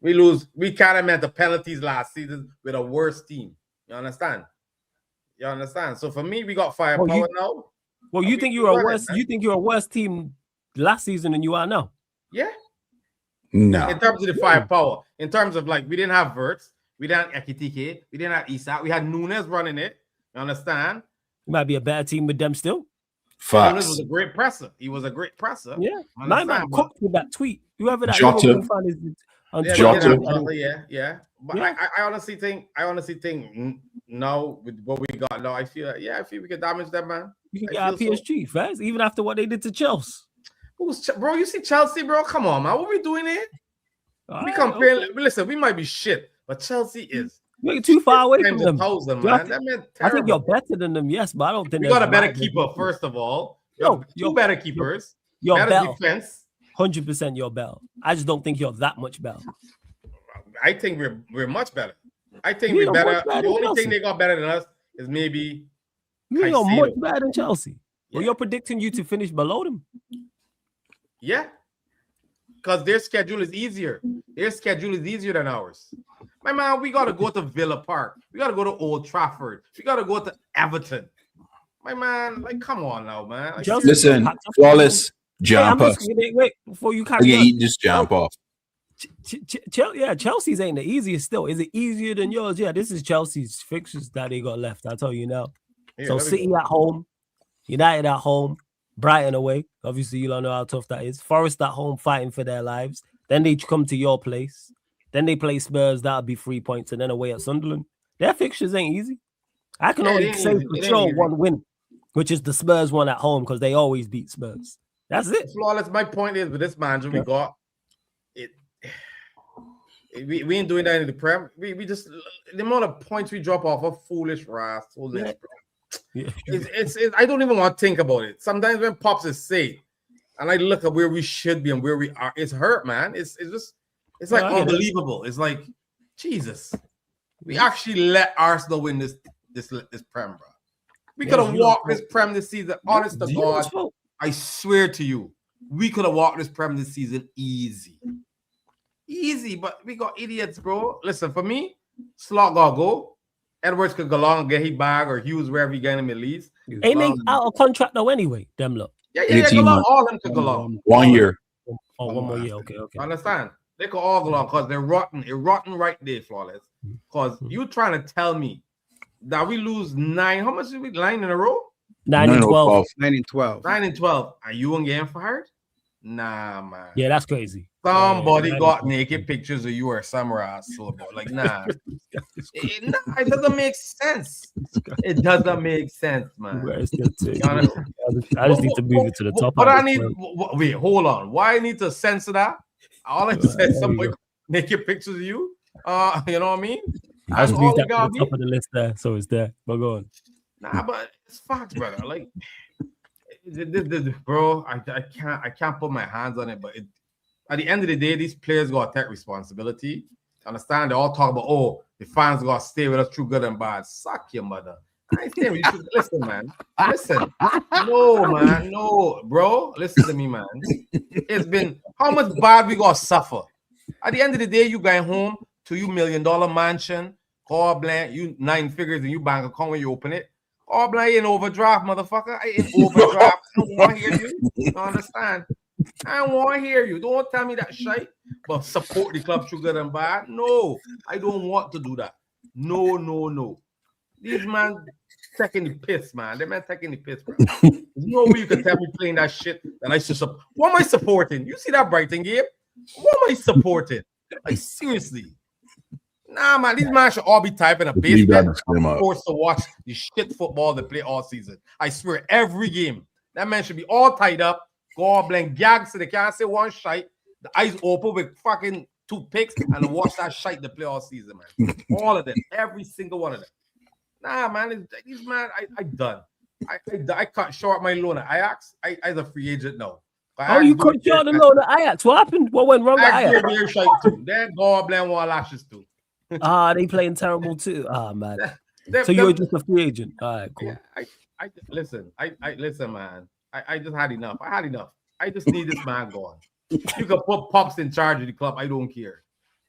Speaker 7: We lose. We kind of met the penalties last season with a worse team. You understand? You understand? So for me, we got firepower now.
Speaker 5: Well, you think you're a worse? You think you're a worse team last season than you are now?
Speaker 7: Yeah.
Speaker 8: No.
Speaker 7: In terms of the firepower, in terms of like we didn't have Verts, we didn't have Ekitike, we didn't have Isak, we had Nunes running it. You understand?
Speaker 5: You might be a bad team with them still.
Speaker 8: Facts.
Speaker 7: Nunes was a great presser. He was a great presser.
Speaker 5: Yeah. My man cooked with that tweet. Whoever that
Speaker 8: Jota.
Speaker 7: Yeah. But yeah. I honestly think now with what we got now, I feel we can damage them, man.
Speaker 5: You can get our PSG fast, even after what they did to Chelsea.
Speaker 7: Bro, you see Chelsea, bro? Come on, man. What we doing here? We comparing. Listen, we might be shit, but Chelsea is.
Speaker 5: You're too far away from them.
Speaker 7: Man.
Speaker 5: I think you're better than them, yes, but I don't think
Speaker 7: we got a better keeper. First of all, two better keepers.
Speaker 5: You're
Speaker 7: better defense.
Speaker 5: 100% you're better. I just don't think you're that much better.
Speaker 7: I think we're much better. I think we're better. The only thing they got better than us is maybe.
Speaker 5: You're much better than Chelsea. Well, you're predicting you to finish below them.
Speaker 7: Yeah, because their schedule is easier. Their schedule is easier than ours. My man, we got to go to Villa Park. We got to go to Old Trafford. We got to go to Everton. My man, like, come on now, man. Like,
Speaker 8: listen, Wallace, jump off.
Speaker 5: Wait, before you can't.
Speaker 8: Yeah, you just jump off.
Speaker 5: Chelsea's ain't the easiest still. Is it easier than yours? Yeah, this is Chelsea's fixtures that they got left. I'll tell you now. So City at home, United at home, Brighton away. Obviously, you don't know how tough that is. Forest at home fighting for their lives. Then they come to your place. Then they play Spurs. That'll be 3 points. And then away at Sunderland. Their fixtures ain't easy. I can only say for sure one win, which is the Spurs one at home because they always beat Spurs. That's it.
Speaker 7: Flawless. My point is with this manager we got, We ain't doing that in the Prem. We just the amount of points we drop off of foolish rascals.
Speaker 5: Yeah. Yeah.
Speaker 7: It's I don't even want to think about it. Sometimes when Pops is safe, and I look at where we should be and where we are, it's hurt, man. It's like unbelievable. It's like Jesus. We actually let Arsenal win this Prem, bro. We could have walked this Prem this season. Honest to God, I swear to you, we could have walked this Prem this season easy. Easy, but we got idiots, bro. Listen, for me, Slot gotta go. Edwards could go along and get his bag, or Hughes wherever he get him at least.
Speaker 5: Ain't they out of contract now anyway? Them look.
Speaker 7: Yeah, go along. All of them could go along.
Speaker 8: 1 year.
Speaker 5: Oh, 1 more year. Okay.
Speaker 7: Understand? They could all go along because they're rotten. They're rotten right there, Flawless. Because you trying to tell me that we lose 9. How much did we 9 in a row?
Speaker 5: 9 and 12.
Speaker 6: 9 and 12.
Speaker 7: 9 and 12. Are you on getting fired? Nah, man.
Speaker 5: Yeah, that's crazy.
Speaker 7: Somebody got naked pictures of you or somewhere. So like, nah. It doesn't make sense. It doesn't make sense, man.
Speaker 5: I just need to move it to the top.
Speaker 7: But I need wait, hold on. Why I need to censor that? All I said somebody naked pictures of you. You know what I mean?
Speaker 5: I just leave that to the top of the list there, so it's there. But go on.
Speaker 7: Nah, but it's facts, brother. Like this, bro, I can't put my hands on it, but at the end of the day, these players gotta take responsibility. Understand? They all talk about the fans gotta stay with us through good and bad. Suck your mother. I ain't saying you should listen, man. Listen. No, man. No, bro. Listen to me, man. It's been how much bad we gotta suffer. At the end of the day, you going home to you $1 million mansion, call blank, you 9 figures in your bank account when you open it. Oh, blank in overdraft, motherfucker. I ain't overdraft. I don't want to hear you. You understand? I don't want to hear you. Don't tell me that shit. But support the club through good and bad. No, I don't want to do that. No. These man taking the piss, man. They man taking the piss, bro. There's no way you can tell me playing that shit that I should support. What am I supporting? You see that Brighton game? What am I supporting? Like, seriously. Nah, man, these man should all be typing a basement. Forced to watch the shit football they play all season. I swear, every game, that man should be all tied up, go blank gags so they can't say one shite. The eyes open with fucking toothpicks and watch that shite they play all season, man. All of them, every single one of them. Nah, man, these man, I done. I cut short my loan at Ajax. I as a free agent now.
Speaker 5: You cut short the loan at Ajax? What happened? What went wrong with Ajax?
Speaker 7: Then go blank one lashes too.
Speaker 5: They playing terrible too. Man. So you're just a free agent. All right, cool.
Speaker 7: Yeah, I listen. I listen, man. I just had enough. I had enough. I just need this man gone. You can put Pops in charge of the club. I don't care.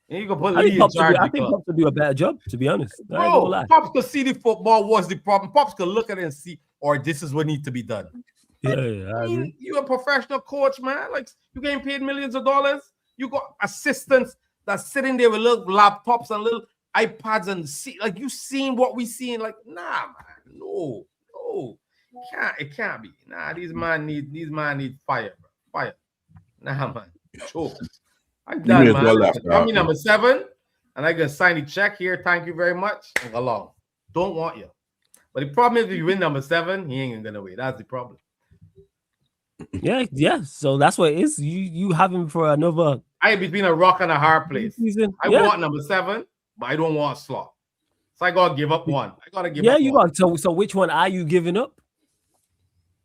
Speaker 7: And you can put Lee in charge of the club. I think
Speaker 5: Pops will do a better job, to be honest.
Speaker 7: Bro, Pops could see the football was the problem. Pops could look at it and see, or this is what needs to be done.
Speaker 5: Yeah.
Speaker 7: You're a professional coach, man. Like, you getting paid millions of dollars. You got assistants that's sitting there with little laptops and little iPads and see, like, you seen what we seen. Like, nah, man, no, it can't be. Nah, these man need fire, bro. Fire. Nah, man, choke. I'm done, man. Got me number 7, and I can sign the check here. Thank you very much. And go along. Don't want you. But the problem is, if you win number 7, he ain't gonna win. That's the problem.
Speaker 5: Yeah. So that's what it is. You have him for another.
Speaker 7: I between a rock and a hard place. I want number 7, but I don't want Slot. So I gotta give up one. I gotta give up. Yeah,
Speaker 5: you got. So which one are you giving up?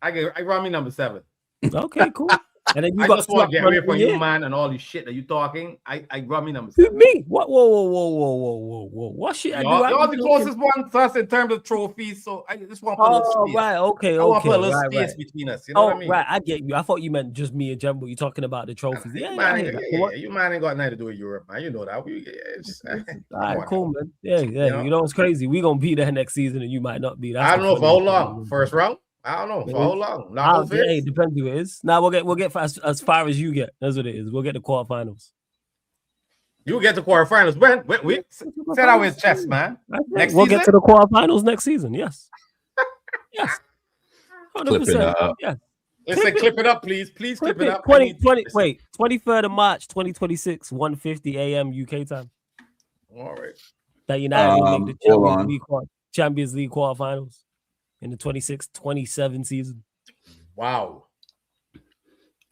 Speaker 7: I run me number 7.
Speaker 5: Okay, cool. And then you
Speaker 7: I just want to get away from you, man, and all this shit that you talking. I run me number 7.
Speaker 5: Me? What? Whoa! What shit?
Speaker 7: You're the closest one to us in terms of trophies, so I just want to put a little space.
Speaker 5: Right, okay.
Speaker 7: I want to put a little space between us. You know what I mean?
Speaker 5: Right, I get you. I thought you meant just me and Jumbo. You're talking about the trophies.
Speaker 7: You man ain't got nothing to do with Europe, man. You know that.
Speaker 5: All right, cool, man. Yeah. You know what's crazy? We're gonna be there next season, and you might not be.
Speaker 7: I don't know for how long. First round. I don't know for how long.
Speaker 5: It depends who it is. Now we'll get as far as you get. That's what it is. We'll get the quarterfinals.
Speaker 7: You get the quarterfinals. When? We said I was chess, man.
Speaker 5: We'll get to the quarterfinals next season. Yes. Yes.
Speaker 8: 100%.
Speaker 5: Yeah.
Speaker 7: Listen, clip it up, please. Please clip it up.
Speaker 5: 23rd of March, 2026, 1:50 a.m. UK time.
Speaker 7: All right.
Speaker 5: That United will make the Champions League quarterfinals in the 26-27 season.
Speaker 7: Wow.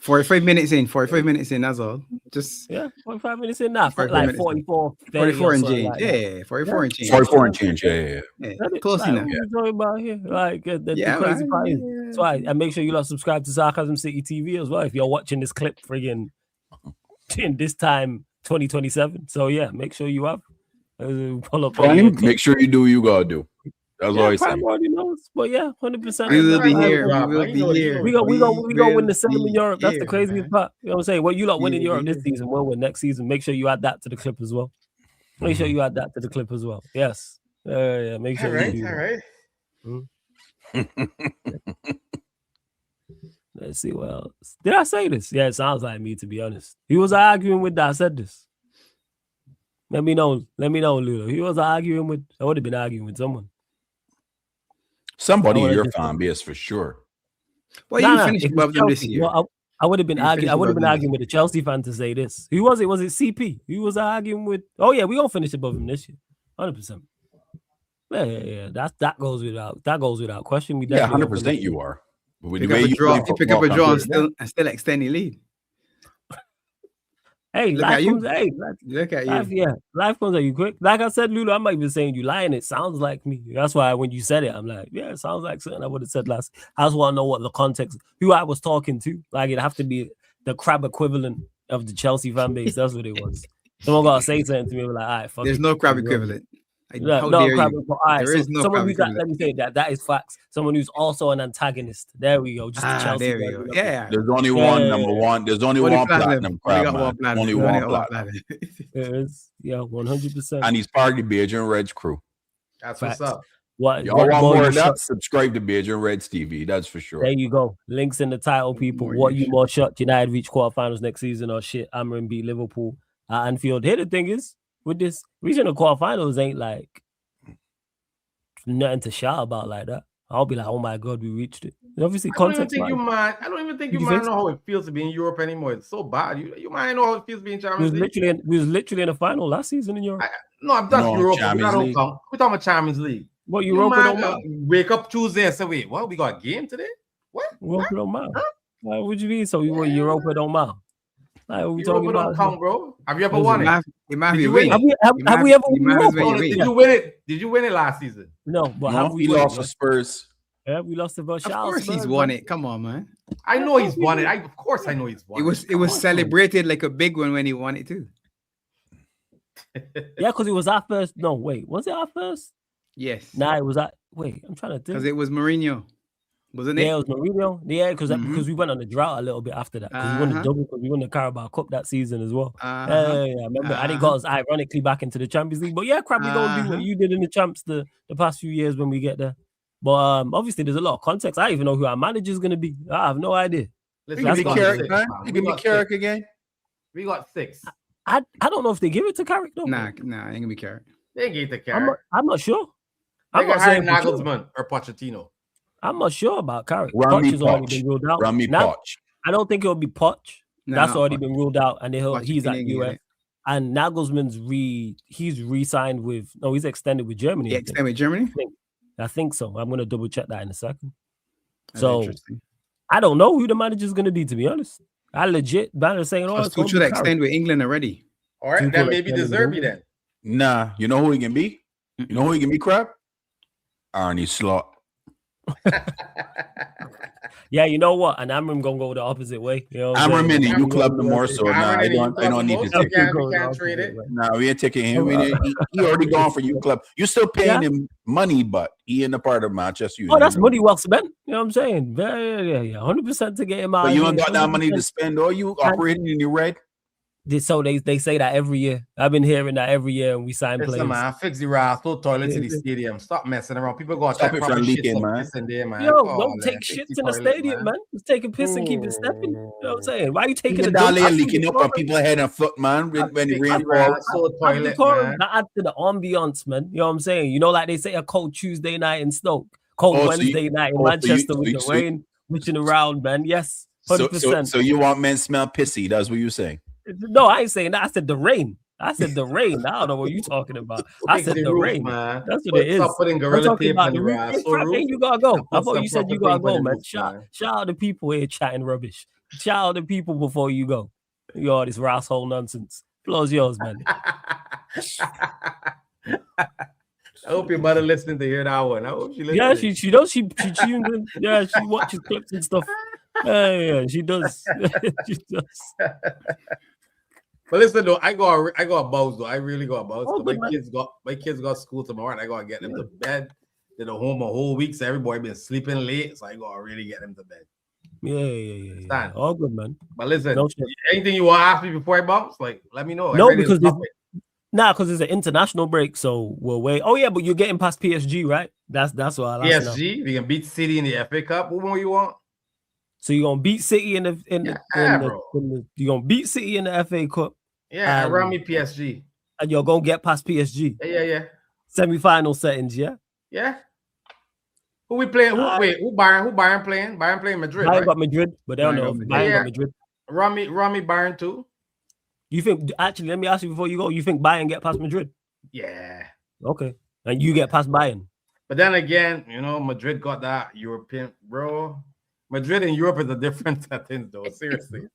Speaker 6: 45 minutes in. 45 minutes in. That's all. Just
Speaker 5: 45 minutes in now.
Speaker 6: 45
Speaker 5: Like
Speaker 6: minutes in.
Speaker 5: 44,
Speaker 6: 44 and change.
Speaker 5: like that.
Speaker 6: Yeah, 44 and change.
Speaker 8: 44 and change. Yeah.
Speaker 6: Close
Speaker 5: like,
Speaker 6: enough.
Speaker 5: What are we talking about here? Like the
Speaker 6: Yeah,
Speaker 5: crazy
Speaker 6: man.
Speaker 5: part is that's why. And make sure you lot subscribe to Sarcasm City TV as well if you're watching this clip friggin' in this time 2027. So yeah, make sure you have. Pull up.
Speaker 8: Prime, make sure you do what you gotta do. That's all I say.
Speaker 5: Prime already knows, but yeah, 100%.
Speaker 6: We will be here. We will be here.
Speaker 5: We gonna win the same in Europe. That's the
Speaker 6: here,
Speaker 5: craziest
Speaker 6: man.
Speaker 5: part. You know what I'm saying? Well, you lot win in
Speaker 6: We will
Speaker 5: Europe
Speaker 6: be
Speaker 5: this
Speaker 6: here.
Speaker 5: season. We'll win next season. Make sure you add that to the clip as well. Make sure you add that to the clip as well. Yes. Yeah. Make sure.
Speaker 7: All
Speaker 5: you do
Speaker 7: right.
Speaker 5: that. Let's see what else. Did I say this? Yeah, it sounds like me, to be honest. He was arguing with that. I said this. Let me know, Ludo. He was arguing with. I would have been arguing with someone.
Speaker 8: Somebody in your fan base for sure.
Speaker 6: Well, you finished
Speaker 5: if
Speaker 6: above
Speaker 5: it's
Speaker 6: them this
Speaker 5: Chelsea,
Speaker 6: year.
Speaker 5: well, I would have been
Speaker 6: You
Speaker 5: arguing.
Speaker 6: finished
Speaker 5: I would have
Speaker 6: above
Speaker 5: been
Speaker 6: them
Speaker 5: arguing with a Chelsea fan to say this. Who was it? Was it CP? Who was arguing with? Oh yeah, we gonna finish above him this year, 100%. Yeah. That goes without question. We
Speaker 8: Yeah,
Speaker 5: definitely
Speaker 8: 100% you are. With
Speaker 6: Pick
Speaker 8: the
Speaker 6: up
Speaker 8: way
Speaker 6: a
Speaker 8: you
Speaker 6: draw.
Speaker 8: play
Speaker 6: You pick up a
Speaker 8: football,
Speaker 6: draw
Speaker 8: compared-
Speaker 6: and still extend the lead.
Speaker 5: Hey,
Speaker 6: Look
Speaker 5: life
Speaker 6: at you.
Speaker 5: comes. Hey,
Speaker 6: Look at
Speaker 5: life,
Speaker 6: you.
Speaker 5: yeah, life comes at you quick. Like I said, Lulu, I'm not even saying you lying. It sounds like me. That's why when you said it, I'm like, yeah, it sounds like something I would have said last. I just want to know what the context, who I was talking to. Like it'd have to be the crab equivalent of the Chelsea fan base. That's what it was. Someone gotta say something to me. Like, all right, fuck
Speaker 6: There's
Speaker 5: it.
Speaker 6: no crab
Speaker 5: You know?
Speaker 6: equivalent.
Speaker 5: No,
Speaker 6: How
Speaker 5: no
Speaker 6: dare
Speaker 5: crab
Speaker 6: you?
Speaker 5: equivalent. All right,
Speaker 6: There
Speaker 5: so
Speaker 6: is no
Speaker 5: someone
Speaker 6: crab
Speaker 5: who's that, let
Speaker 6: equivalent.
Speaker 5: me say that is facts. Someone who's also an antagonist. There we go. Just the Chelsea.
Speaker 6: There we
Speaker 5: guy.
Speaker 6: go. Yeah.
Speaker 8: There's only one number one. There's only one platinum crab, man. Only one platinum.
Speaker 5: Yeah, 100%.
Speaker 8: And he's part of the Beige and Reds crew.
Speaker 7: That's
Speaker 5: Facts.
Speaker 7: what's up.
Speaker 5: What
Speaker 8: Y'all want more
Speaker 5: you
Speaker 8: of that?
Speaker 5: shot-
Speaker 8: Subscribe to Beige and Reds TV. That's for sure.
Speaker 5: There you go. Links in the title, people.
Speaker 6: More
Speaker 5: What
Speaker 6: you
Speaker 5: you more shot? United reach quarterfinals next season or shit? Amarin beat Liverpool at Anfield. Here the thing is, with this reaching the quarterfinals ain't like nothing to shout about like that. I'll be like, oh my god, we reached it. Obviously,
Speaker 7: I don't even
Speaker 5: context.
Speaker 7: think you
Speaker 5: matters.
Speaker 7: mind. I don't even think you
Speaker 5: You
Speaker 7: mind
Speaker 5: think
Speaker 7: know how it feels to be in Europe anymore. It's so bad. You might know how it feels to be in
Speaker 5: We
Speaker 7: Champions League.
Speaker 5: we was literally in the final last season in Europe.
Speaker 7: No, I'm done
Speaker 8: No,
Speaker 7: Europe.
Speaker 8: Champions League.
Speaker 7: We're talking about Champions League.
Speaker 5: What
Speaker 7: You
Speaker 5: Europa don't
Speaker 7: might
Speaker 5: matter.
Speaker 7: wake up Tuesday and say, wait, what? We got a game today? What?
Speaker 5: Europa don't matter. Like, what do you mean? So you want Europa don't matter? Like, what we talking
Speaker 7: Europa don't
Speaker 5: about?
Speaker 7: count, bro. Have you ever
Speaker 5: Listen,
Speaker 7: won it?
Speaker 6: It might
Speaker 7: Did
Speaker 6: be
Speaker 7: you
Speaker 6: win.
Speaker 7: win?
Speaker 5: Have we ever won Europa?
Speaker 7: Did you win it? Did you win it last season?
Speaker 5: No, but
Speaker 8: No,
Speaker 5: have we
Speaker 8: he
Speaker 5: won
Speaker 8: lost
Speaker 5: it?
Speaker 8: to Spurs.
Speaker 5: Yeah, we lost to Spurs.
Speaker 6: Of course he's won it. Come on, man.
Speaker 7: I know he's won it. Of course I know he's won it.
Speaker 6: It was celebrated like a big one when he won it too.
Speaker 5: Yeah, because it was our first. No, wait, was it our first?
Speaker 6: Yes.
Speaker 5: Nah, it was that. Wait, I'm trying to think.
Speaker 6: Because it was Mourinho. Wasn't it?
Speaker 5: Yeah, it was Mourinho. Yeah, because
Speaker 6: Mhm.
Speaker 5: we went on a drought a little bit after that. Because we won the
Speaker 6: Uh-huh.
Speaker 5: double, because we won the Carabao Cup that season as well.
Speaker 6: Uh-huh.
Speaker 5: Yeah, I remember. And it got us ironically back into the Champions League. But yeah, crap, we don't do
Speaker 6: Uh-huh.
Speaker 5: what you did in the champs the past few years when we get there. But obviously there's a lot of context. I don't even know who our manager is gonna be. I have no idea.
Speaker 7: Listen,
Speaker 8: Give
Speaker 7: we
Speaker 8: me
Speaker 7: got
Speaker 8: Carrick,
Speaker 7: six,
Speaker 8: man.
Speaker 7: man.
Speaker 8: You
Speaker 7: We
Speaker 8: give me
Speaker 7: got
Speaker 8: Carrick
Speaker 7: six.
Speaker 8: again.
Speaker 7: We got 6.
Speaker 5: I don't know if they give it to Carrick though.
Speaker 6: Nah, ain't gonna be Carrick.
Speaker 7: They gave the
Speaker 5: I'm
Speaker 7: Carrick.
Speaker 5: not sure.
Speaker 7: They
Speaker 5: I'm
Speaker 7: got
Speaker 5: not
Speaker 7: hired
Speaker 5: saying for sure.
Speaker 7: Nagelsmann or Pochettino.
Speaker 5: I'm not sure about Carrick.
Speaker 8: Run me
Speaker 5: Poch has already
Speaker 8: Poch.
Speaker 5: been ruled out.
Speaker 8: Run me
Speaker 5: Now,
Speaker 8: Poch.
Speaker 5: I don't think it'll be Poch.
Speaker 6: No,
Speaker 5: That's
Speaker 6: not
Speaker 5: already
Speaker 6: Poch.
Speaker 5: been ruled out, and he's at
Speaker 6: Pochettino,
Speaker 5: UF. And Nagelsmann's he's re-signed with he's extended with Germany.
Speaker 6: Yeah,
Speaker 5: I think.
Speaker 6: extend with Germany.
Speaker 5: I think so. I'm gonna double check that in a second.
Speaker 6: That's
Speaker 5: So
Speaker 6: interesting.
Speaker 5: I don't know who the manager's gonna be, to be honest. I legit banner saying, oh,
Speaker 6: Because
Speaker 5: it's gonna
Speaker 6: Tuchel
Speaker 5: be
Speaker 6: extend with England already.
Speaker 7: All right,
Speaker 5: Tuchel
Speaker 7: then maybe
Speaker 5: extended
Speaker 7: deserve
Speaker 5: with
Speaker 7: me then.
Speaker 8: Nah, you know who he can be? You know who he can be, crap? Arnie Slot.
Speaker 5: Yeah, you know what? And Amram gonna go the opposite way. You know what
Speaker 8: I'm
Speaker 5: saying?
Speaker 8: remaining. You club the more, so nah, I don't need to take him.
Speaker 7: We can't trade it.
Speaker 8: Nah, we ain't taking him. He already gone for you club. You still paying him money, but he in the part of Manchester United.
Speaker 5: Oh, that's money well spent. You know what I'm saying? Yeah, 100% to get him out.
Speaker 8: But you
Speaker 5: of
Speaker 8: ain't
Speaker 5: here,
Speaker 8: got that money to
Speaker 5: 100%.
Speaker 8: spend, or you operating in the red?
Speaker 5: So they say that every year. I've been hearing that every year, and we sign
Speaker 7: Listen,
Speaker 5: players.
Speaker 7: man, fix the rass, no toilets in the stadium. Stop messing around. People go
Speaker 8: Stop
Speaker 7: check
Speaker 8: it
Speaker 7: proper
Speaker 8: from
Speaker 7: shit
Speaker 8: leaking,
Speaker 7: up
Speaker 8: man.
Speaker 7: piss in there, man.
Speaker 5: Yo,
Speaker 7: Oh,
Speaker 5: don't
Speaker 7: man,
Speaker 5: take
Speaker 7: fix
Speaker 5: shits
Speaker 7: the
Speaker 5: in the
Speaker 7: toilet,
Speaker 5: stadium, man. Just take a piss and keep it stepping. You know what I'm saying? Why are you taking
Speaker 8: Even
Speaker 5: a dump?
Speaker 8: down there leaking up on people's head and foot, man. When the rain falls.
Speaker 7: So toilet, man.
Speaker 5: That adds to the ambiance, man. You know what I'm saying? You know, like they say, a cold Tuesday night in Stoke, cold
Speaker 8: Oh, so
Speaker 5: Wednesday
Speaker 8: you-
Speaker 5: night in
Speaker 8: oh, so
Speaker 5: Manchester
Speaker 8: you-
Speaker 5: with
Speaker 8: so
Speaker 5: the
Speaker 8: you-
Speaker 5: rain pushing around, man. Yes, 100%.
Speaker 8: So you want men smell pissy? That's what you're saying.
Speaker 5: No, I ain't saying that. I said the rain. I said the rain. I don't know what you're talking about. I
Speaker 7: Fix
Speaker 5: said the
Speaker 7: roof,
Speaker 5: rain.
Speaker 7: man.
Speaker 5: That's what it is.
Speaker 7: Stop putting
Speaker 5: I'm
Speaker 7: gorilla
Speaker 5: talking
Speaker 7: tape
Speaker 5: about
Speaker 7: on
Speaker 5: the
Speaker 7: the
Speaker 5: roof.
Speaker 7: rass.
Speaker 5: Hey,
Speaker 7: So
Speaker 5: Frank,
Speaker 7: roof.
Speaker 5: you gotta go. I
Speaker 7: Put
Speaker 5: thought
Speaker 7: some
Speaker 5: you said you
Speaker 7: proper
Speaker 5: gotta
Speaker 7: tape on
Speaker 5: go,
Speaker 7: the
Speaker 5: man.
Speaker 7: roof,
Speaker 5: Shout
Speaker 7: man.
Speaker 5: out to people here chatting rubbish. shout out the people before you go. You all this rasshole nonsense. Floor's yours, man.
Speaker 7: I hope your mother listening to hear that one. I hope she listens.
Speaker 5: Yeah, she does. She tunes in. Yeah, she watches clips and stuff. Yeah, she does. She does.
Speaker 7: But listen though, I got a buzz though. I really got a buzz.
Speaker 5: Oh,
Speaker 7: So
Speaker 5: good,
Speaker 7: my kids got school tomorrow, and I gotta get them to bed. They're home a whole week, so everybody been sleeping late. So I gotta really get them to bed.
Speaker 5: Yeah. All good, man.
Speaker 7: But listen,
Speaker 5: No shit.
Speaker 7: anything you want to ask me before I bounce, like let me know.
Speaker 5: No, because it's an international break, so we'll wait. Oh yeah, but you're getting past PSG, right? That's what I'll ask now.
Speaker 7: PSG, we can beat City in the FA Cup. What more you want?
Speaker 5: So you're gonna beat City in the you're gonna beat City in the FA Cup.
Speaker 7: Yeah, around me PSG.
Speaker 5: And you're gonna get past PSG.
Speaker 7: Yeah.
Speaker 5: Semi-final settings, yeah.
Speaker 7: Yeah. Who we playing? Who Bayern playing? Bayern playing Madrid.
Speaker 5: Bayern
Speaker 7: right?
Speaker 5: got Madrid, but they don't know. Bayern got Madrid.
Speaker 7: Run me Bayern too.
Speaker 5: You think actually? Let me ask you before you go. You think Bayern get past Madrid?
Speaker 7: Yeah.
Speaker 5: Okay, and you get past Bayern.
Speaker 7: But then again, Madrid got that European, bro. Madrid and Europe is a different thing, though. Seriously.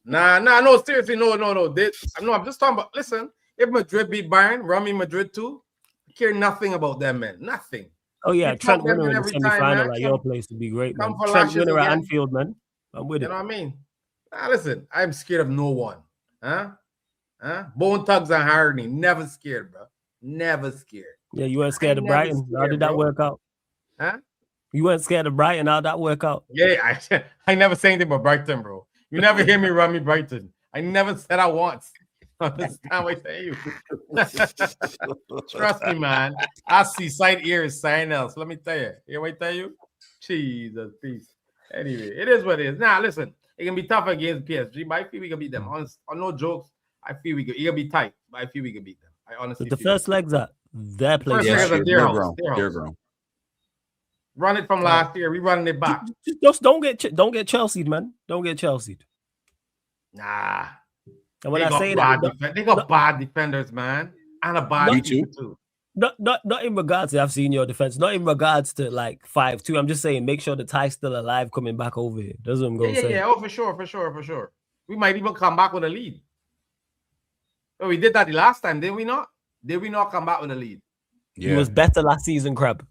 Speaker 7: No, seriously, no. I'm just talking about. Listen, if Madrid beat Bayern, run me Madrid too. I care nothing about them, man. Nothing.
Speaker 5: Oh yeah, Trent winner in the semi-final at your place would be great, man. Trent winner at Anfield, man. I'm with it.
Speaker 7: You know what I mean? Listen, I'm scared of no one. Huh? Bone Thugs and Hardy. Never scared, bro. Never scared.
Speaker 5: Yeah, you weren't scared of Brighton. How did that work out?
Speaker 7: Huh?
Speaker 5: You weren't scared of Brighton. How'd that work out?
Speaker 7: Yeah, I never say anything about Brighton, bro. You never hear me run me Brighton. I never said I once. Understand what I say you? Trust me, man. I see sight, ears, sign else. Let me tell you. Hear what I tell you? Jesus, peace. Anyway, it is what it is. Now, listen, it can be tough against PSG, but I feel we can beat them. On no jokes, I feel we can. It can be tight, but I feel we can beat them. I honestly.
Speaker 5: But the first leg's at their place.
Speaker 8: Their ground.
Speaker 7: Run it from last year. We running it back.
Speaker 5: Just don't get Chelsea, man. Don't get Chelsea.
Speaker 7: Nah.
Speaker 5: And when I say that,
Speaker 7: they got bad defenders, man, and a bad keeper too.
Speaker 5: Not in regards to I've seen your defense. Not in regards to like 5-2. I'm just saying make sure the tie's still alive coming back over here. That's what I'm going to say.
Speaker 7: Yeah. Oh, for sure. We might even come back with a lead. Oh, we did that the last time, did we not? Did we not come back with a lead?
Speaker 5: Yeah. It was better last season, Crab.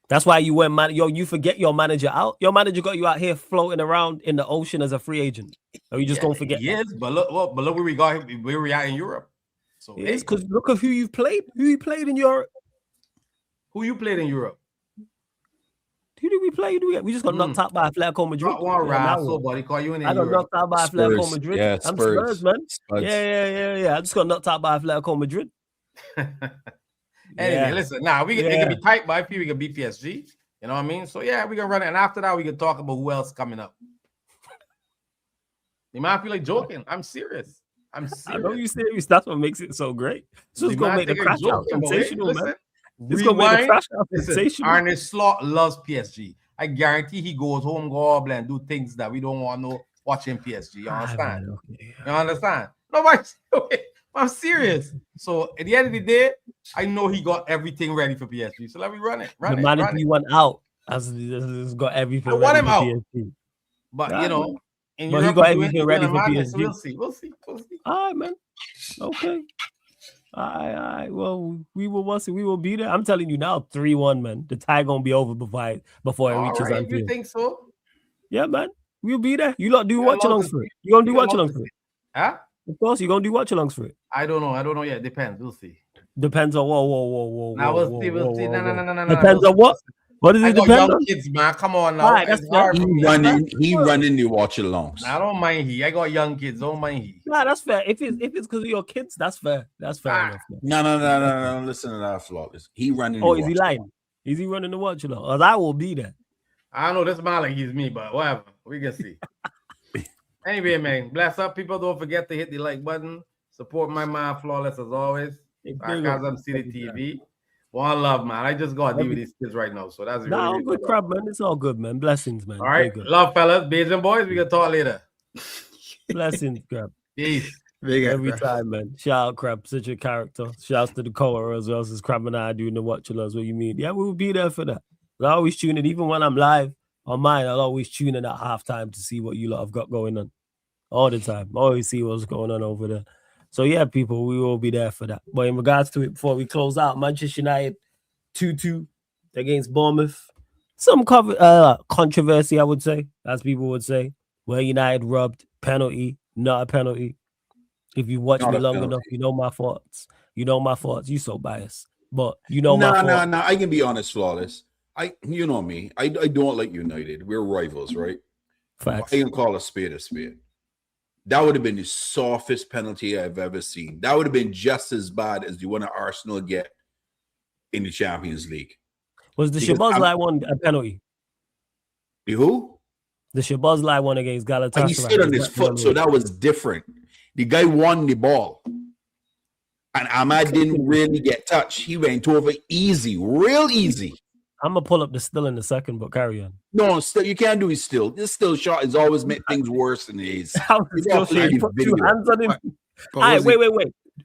Speaker 5: That's why you went you forget your manager out. Your manager got you out here floating around in the ocean as a free agent. Are you just gonna forget?
Speaker 7: Yes, but look where we got him, where we at in Europe. So
Speaker 5: it's because look at who you've played. Who you played in Europe?
Speaker 7: Who you played in Europe?
Speaker 5: Who did we play? We just got knocked out by Atletico Madrid.
Speaker 7: Buddy, call you in
Speaker 5: I got knocked out by Atletico Madrid.
Speaker 8: Yeah,
Speaker 5: I'm Spurs, man. Yeah. I just got knocked out by Atletico Madrid.
Speaker 7: Anyway, listen, it can be tight, but I feel we can beat PSG. You know what I mean? So yeah, we can run it. And after that, we can talk about who else coming up. You might feel like joking. I'm serious.
Speaker 5: I know you're serious. That's what makes it so great. So it's gonna make the crash out sensational, man. It's gonna make the crash out sensational.
Speaker 7: Arne Slot loves PSG. I guarantee he goes home, go and do things that we don't want to know watching PSG. You understand? You understand? No, I'm serious. So at the end of the day, I know he got everything ready for PSG. So let me run it.
Speaker 5: The manager he went out has got everything. I
Speaker 7: want him out.
Speaker 5: PSG.
Speaker 7: But
Speaker 5: he got everything ready for PSG.
Speaker 7: So we'll see.
Speaker 5: All right, man. Okay. All right. Well, we will be there. I'm telling you now, 3-1, man. The tie gonna be over before it reaches Anfield.
Speaker 7: You think so?
Speaker 5: Yeah, man. We'll be there. You lot do watch-alongs for it. You gonna do watch-alongs for it?
Speaker 7: Huh?
Speaker 5: Of course, you're gonna do watch-alongs for it.
Speaker 7: I don't know yet. Depends. We'll see.
Speaker 5: Depends on whoa.
Speaker 7: Now we'll see. No.
Speaker 5: Depends on what? What does it depend on?
Speaker 7: Kids, man. Come on now.
Speaker 5: Right,
Speaker 8: he running the watch-alongs.
Speaker 7: I don't mind he. I got young kids. Don't mind he.
Speaker 5: Nah, that's fair. If it's because of your kids, that's fair. That's fair enough. Man.
Speaker 8: No. Listen to that, flawless. He running.
Speaker 5: Oh, is he lying? Is he running the watch-along? Or I will be there.
Speaker 7: I don't know. This man like he's me, but whatever. We can see. Anyway, man, bless up, people. Don't forget to hit the like button. Support my man, Flawless, as always. Sarcasm City TV. One love, man. I just got to deal with these kids right now, so that's
Speaker 5: really good crap, man. It's all good, man. Blessings, man.
Speaker 7: All right, love, fellas, babes and boys. We can talk later.
Speaker 5: Blessings, crap.
Speaker 7: Peace.
Speaker 5: Every time, man. Shout out, crap. Such a character. Shouts to the caller as well as Crab and I doing the watch-alongs. What you mean? Yeah, we will be there for that. I always tune in, even when I'm live. On mine, I'll always tune in at halftime to see what you lot have got going on. All the time. Always see what's going on over there. So yeah, people, we will be there for that. But in regards to it, before we close out, Manchester United 2-2 against Bournemouth. Some controversy, I would say, as people would say. Where United robbed, penalty, not a penalty. If you watch me long enough, you know my thoughts. You know my thoughts. You so biased. But you know my thoughts.
Speaker 8: No. I can be honest, Flawless. You know me. I don't like United. We're rivals, right?
Speaker 5: Facts.
Speaker 8: I can call a spade a spade. That would have been the softest penalty I've ever seen. That would have been just as bad as the one that Arsenal get in the Champions League.
Speaker 5: Was the Szoboszlai one a penalty?
Speaker 8: The who?
Speaker 5: The Szoboszlai one against Galatasaray.
Speaker 8: He stood on his foot, so that was different. The guy won the ball. And Ahmad didn't really get touched. He went over easy, real easy.
Speaker 5: I'm going to pull up the still in a second, but carry on.
Speaker 8: No, still, you can't do it still. This still shot has always made things worse than it is.
Speaker 5: You put two hands on him. All right,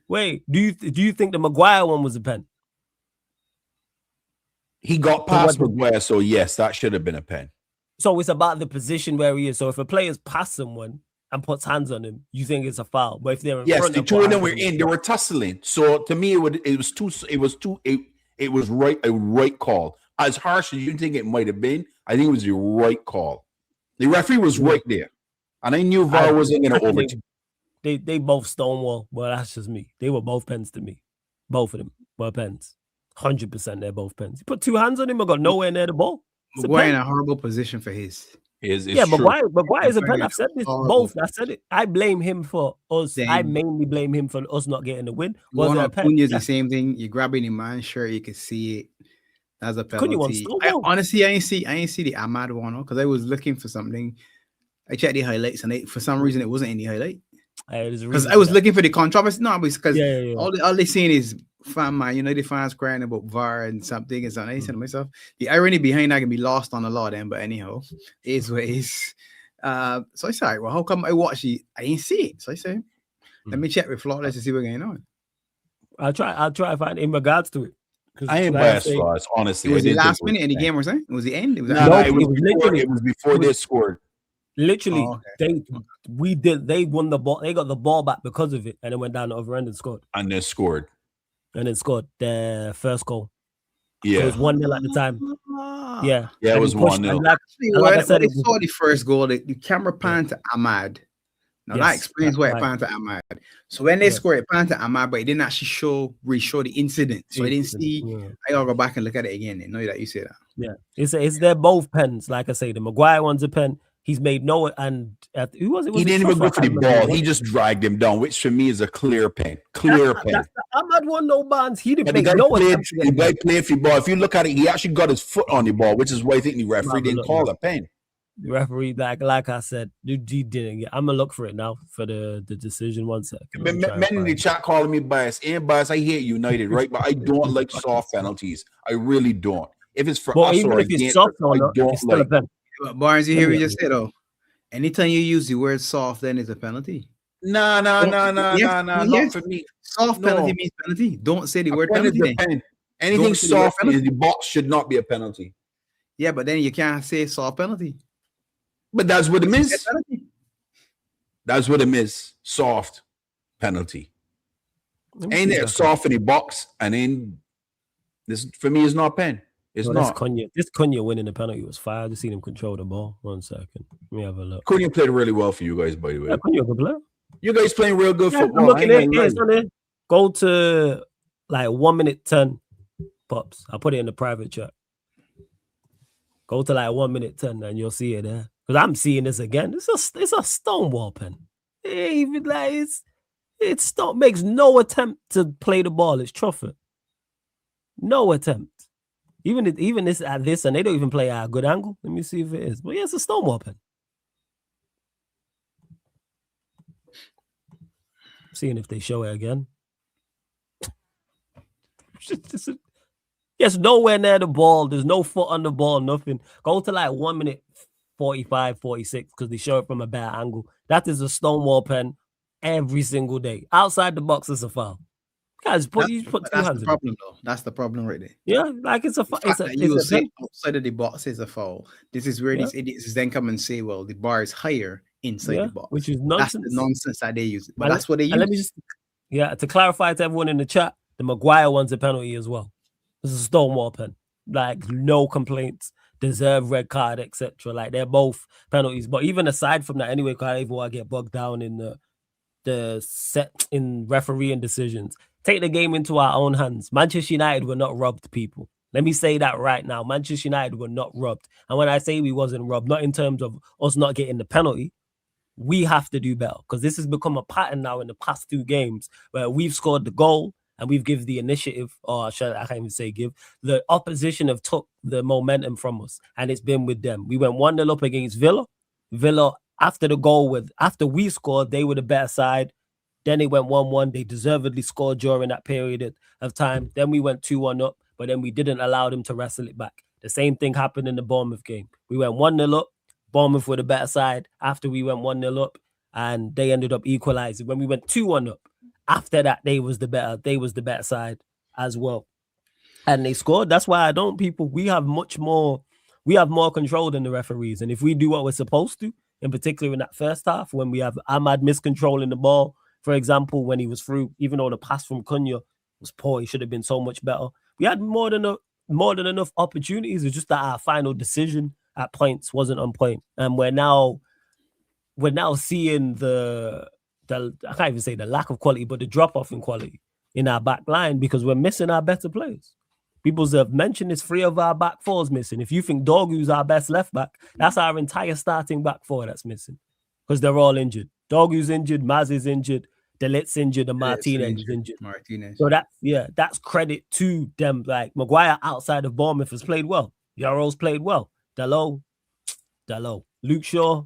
Speaker 5: wait. Do you think the Maguire one was a pen?
Speaker 8: He got past Maguire, so yes, that should have been a pen.
Speaker 5: So it's about the position where he is. So if a player's past someone and puts hands on him, you think it's a foul. But if they're in front,
Speaker 8: the two of them were in. They were tussling. So to me, it was a right call. As harsh as you think it might have been, I think it was the right call. The referee was right there, and I knew VAR wasn't going to overturn.
Speaker 5: They both stonewall. Well, that's just me. They were both pens to me. Both of them were pens. 100%, they're both pens. You put two hands on him, I got nowhere near the ball.
Speaker 6: Maguire in a horrible position for his.
Speaker 5: Maguire is a pen. I've said this both. I said it. I blame him for us. I mainly blame him for us not getting the win.
Speaker 6: Was it a pen? The same thing. You're grabbing the man's shirt, you can see it. As a penalty. Honestly, I ain't see the Ahmad one because I was looking for something. I checked the highlights and for some reason it wasn't in the highlight. Because I was looking for the controversy. No, because all they saying is fan man, the fans crying about VAR and something. I said to myself, the irony behind that can be lost on a lot of them. But anyhow, it is what it is. So I said, well, how come I watched it? I didn't see it. So I said, let me check with Flawless to see what's going on.
Speaker 5: I'll try to find in regards to it.
Speaker 8: I ain't biased, Flawless, honestly.
Speaker 6: It was the last minute in the game, was it? It was the end?
Speaker 8: It was before they scored.
Speaker 5: Literally, they won the ball. They got the ball back because of it, and it went down the other end and scored.
Speaker 8: And they scored.
Speaker 5: And then scored the first goal.
Speaker 8: Yeah.
Speaker 5: So it was 1-0 at the time. Yeah.
Speaker 8: Yeah, it was 1-0.
Speaker 6: Like I said, I saw the first goal, the camera panned to Ahmad. Now that explains why it panned to Ahmad. So when they scored, it panned to Ahmad, but it didn't actually re-show the incident. So I didn't see. I gotta go back and look at it again and know that you say that.
Speaker 5: Yeah, it's they're both pens. Like I say, the Maguire one's a pen. He's made no, and who was it?
Speaker 8: He didn't even go for the ball. He just dragged him down, which for me is a clear pen. Clear pen.
Speaker 5: That's Ahmad won no bonds. He didn't make no attempt.
Speaker 8: The guy played for the ball. If you look at it, he actually got his foot on the ball, which is why I think the referee didn't call a pen.
Speaker 5: The referee, like I said, he didn't get. I'm gonna look for it now for the decision. 1 second.
Speaker 8: Men in the chat calling me biased. Ain't biased. I hate United, right? But I don't like soft penalties. I really don't. If it's for us
Speaker 5: even
Speaker 8: or
Speaker 5: if it's soft, I don't still like. A pen.
Speaker 6: But Barnes, you hear what you just said though. Anytime you use the word soft, then it's a penalty.
Speaker 8: No, not for me.
Speaker 6: Soft penalty means penalty. Don't say the word penalty.
Speaker 8: Anything soft in the box should not be a penalty.
Speaker 6: Yeah, but then you can't say soft penalty.
Speaker 8: But that's what it means. That's what it means. Soft penalty. Ain't it soft in the box? And then this for me is not a pen. It's not.
Speaker 5: This Cunha winning the penalty was fire. I just seen him control the ball. 1 second. Let me have a look.
Speaker 8: Cunha played really well for you guys, by the way.
Speaker 5: Yeah, Cunha good player.
Speaker 8: You guys playing real good football.
Speaker 5: I'm looking at it. Go to like 1 minute 10 pops. I'll put it in the private chat. Go to like 1 minute 10 and you'll see it there. Because I'm seeing this again. It's a stonewall pen. Even like it's makes no attempt to play the ball. It's Trufford. No attempt. Even this at this, and they don't even play at a good angle. Let me see if it is. But yeah, it's a stonewall pen. Seeing if they show it again. Yes, nowhere near the ball. There's no foot on the ball, nothing. Go to like 1 minute 45, 46, because they show it from a bad angle. That is a stonewall pen every single day. Outside the box is a foul. Guys, you put two
Speaker 6: That's
Speaker 5: hands
Speaker 6: the
Speaker 5: in.
Speaker 6: problem, though. That's the problem right there.
Speaker 5: Yeah, like it's a
Speaker 6: The fact
Speaker 5: it's a
Speaker 6: that you
Speaker 5: it's a
Speaker 6: say
Speaker 5: pen.
Speaker 6: outside of the box is a foul. This is where
Speaker 5: Yeah.
Speaker 6: these idiots then come and say, well, the bar is higher inside
Speaker 5: Yeah,
Speaker 6: the box.
Speaker 5: which is
Speaker 6: That's the
Speaker 5: nonsense.
Speaker 6: nonsense that they use. But
Speaker 5: And
Speaker 6: that's what they
Speaker 5: and let me
Speaker 6: use.
Speaker 5: just to clarify to everyone in the chat, the Maguire one's a penalty as well. This is a Stonewall pen. Like no complaints, deserve red card, etc. Like they're both penalties. But even aside from that, anyway, because I even want to get bogged down in the set in refereeing decisions. Take the game into our own hands. Manchester United were not robbed, people. Let me say that right now. Manchester United were not robbed. And when I say we wasn't robbed, not in terms of us not getting the penalty, we have to do better because this has become a pattern now in the past 2 games where we've scored the goal and we've given the initiative, or I can't even say give. The opposition have took the momentum from us and it's been with them. We went 1-0 up against Villa. Villa, after we scored, they were the better side. Then it went 1-1. They deservedly scored during that period of time. Then we went 2-1 up, but then we didn't allow them to wrestle it back. The same thing happened in the Bournemouth game. We went 1-0 up. Bournemouth were the better side after we went 1-0 up, and they ended up equalizing. When we went 2-1 up, after that, they was the better side as well. And they scored. That's why we have more control than the referees. And if we do what we're supposed to, in particular in that first half, when we have Ahmad miscontrolling the ball, for example, when he was through, even though the pass from Cunha was poor, he should have been so much better. We had more than enough opportunities. It's just that our final decision at points wasn't on point. And we're now seeing the I can't even say the lack of quality, but the drop-off in quality in our back line because we're missing our better players. People have mentioned this, 3 of our back 4's missing. If you think Dorgu's our best left back, that's our entire starting back 4 that's missing because they're all injured. Dorgu's injured, Maz is injured, Delit's injured, and Martinez is injured. So that's credit to them. Like Maguire outside of Bournemouth has played well. Yarrow's played well. Dalot. Luke Shaw.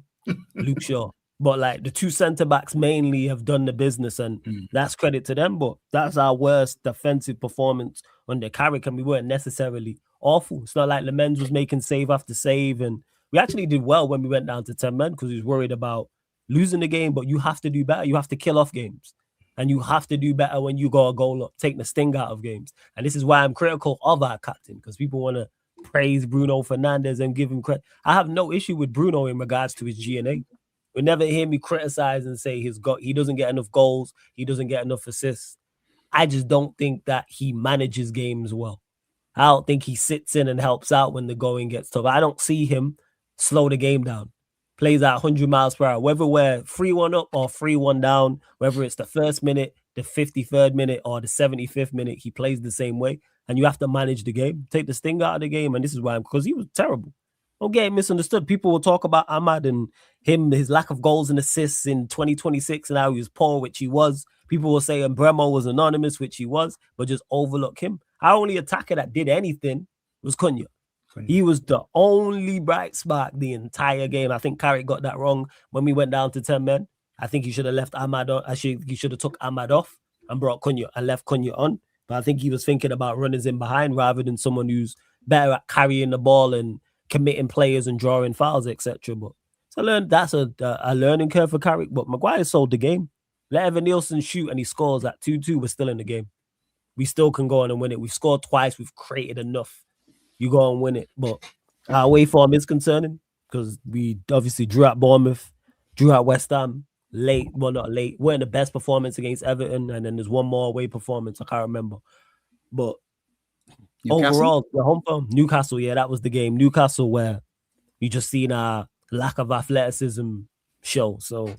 Speaker 5: But like the 2 centre backs mainly have done the business, and that's credit to them. But that's our worst defensive performance under Carrick, and we weren't necessarily awful. It's not like Lemens was making save after save, and we actually did well when we went down to 10 men because he was worried about losing the game. But you have to do better. You have to kill off games, and you have to do better when you go a goal up, take the sting out of games. And this is why I'm critical of our captain because people want to praise Bruno Fernandes and give him credit. I have no issue with Bruno in regards to his G&A. You never hear me criticize and say he doesn't get enough goals, he doesn't get enough assists. I just don't think that he manages games well. I don't think he sits in and helps out when the going gets tough. I don't see him slow the game down. Plays at 100 miles per hour, whether we're 3-1 up or 3-1 down, whether it's the first minute, the 53rd minute, or the 75th minute, he plays the same way. And you have to manage the game, take the sting out of the game. And this is why, because he was terrible. Don't get misunderstood. People will talk about Ahmad and his lack of goals and assists in 2026 and how he was poor, which he was. People will say Bremo was anonymous, which he was, but just overlook him. Our only attacker that did anything was Cunha. He was the only bright spark the entire game. I think Carrick got that wrong when we went down to 10 men. I think he should have left Ahmad on. Actually, he should have took Ahmad off and brought Cunha and left Cunha on. But I think he was thinking about runners in behind rather than someone who's better at carrying the ball and committing players and drawing fouls, etc. But so that's a learning curve for Carrick. But Maguire sold the game. Let Evan Nielsen shoot and he scores at 2-2. We're still in the game. We still can go on and win it. We've scored twice. We've created enough. You go and win it. But our away form is concerning because we obviously drew at Bournemouth, drew at West Ham late. Well, not late. We're in the best performance against Everton, and then there's one more away performance. I can't remember. But overall, the home form, Newcastle, yeah, that was the game. Newcastle, where you just seen our lack of athleticism show. So,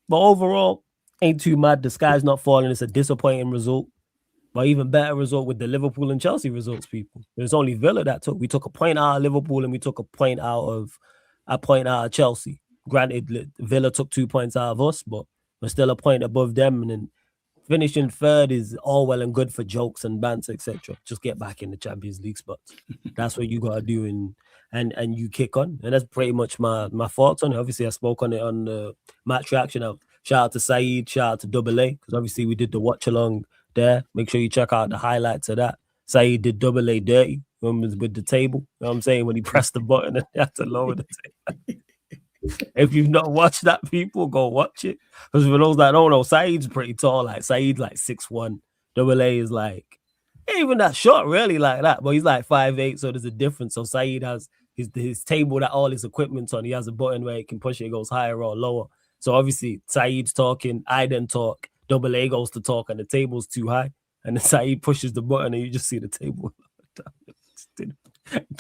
Speaker 5: but overall, ain't too mad. The sky's not falling. It's a disappointing result. But even better result with the Liverpool and Chelsea results, people. There's only Villa that we took a point out of Liverpool and we took a point out of Chelsea. Granted, Villa took 2 points out of us, but we're still a point above them. And then finishing third is all well and good for jokes and banter, etc. Just get back in the Champions League spots. That's what you gotta do, and you kick on. And that's pretty much my thoughts on it. Obviously, I spoke on it on the match reaction. Shout out to Saeed, shout out to Double A, because obviously we did the watch along there. Make sure you check out the highlights of that. Saeed did Double A dirty with the table. You know what I'm saying? When he pressed the button and he had to lower the table. If you've not watched that, people, go watch it. Because for those that don't know, Saeed's pretty tall. Like Saeed's like 6'1". Double A is like, ain't even that short, really, like that. But he's like 5'8", so there's a difference. So Saeed has his table that all his equipment's on. He has a button where he can push it, it goes higher or lower. So obviously, Saeed's talking, I then talk, Double A goes to talk, and the table's too high. And then Saeed pushes the button, and you just see the table.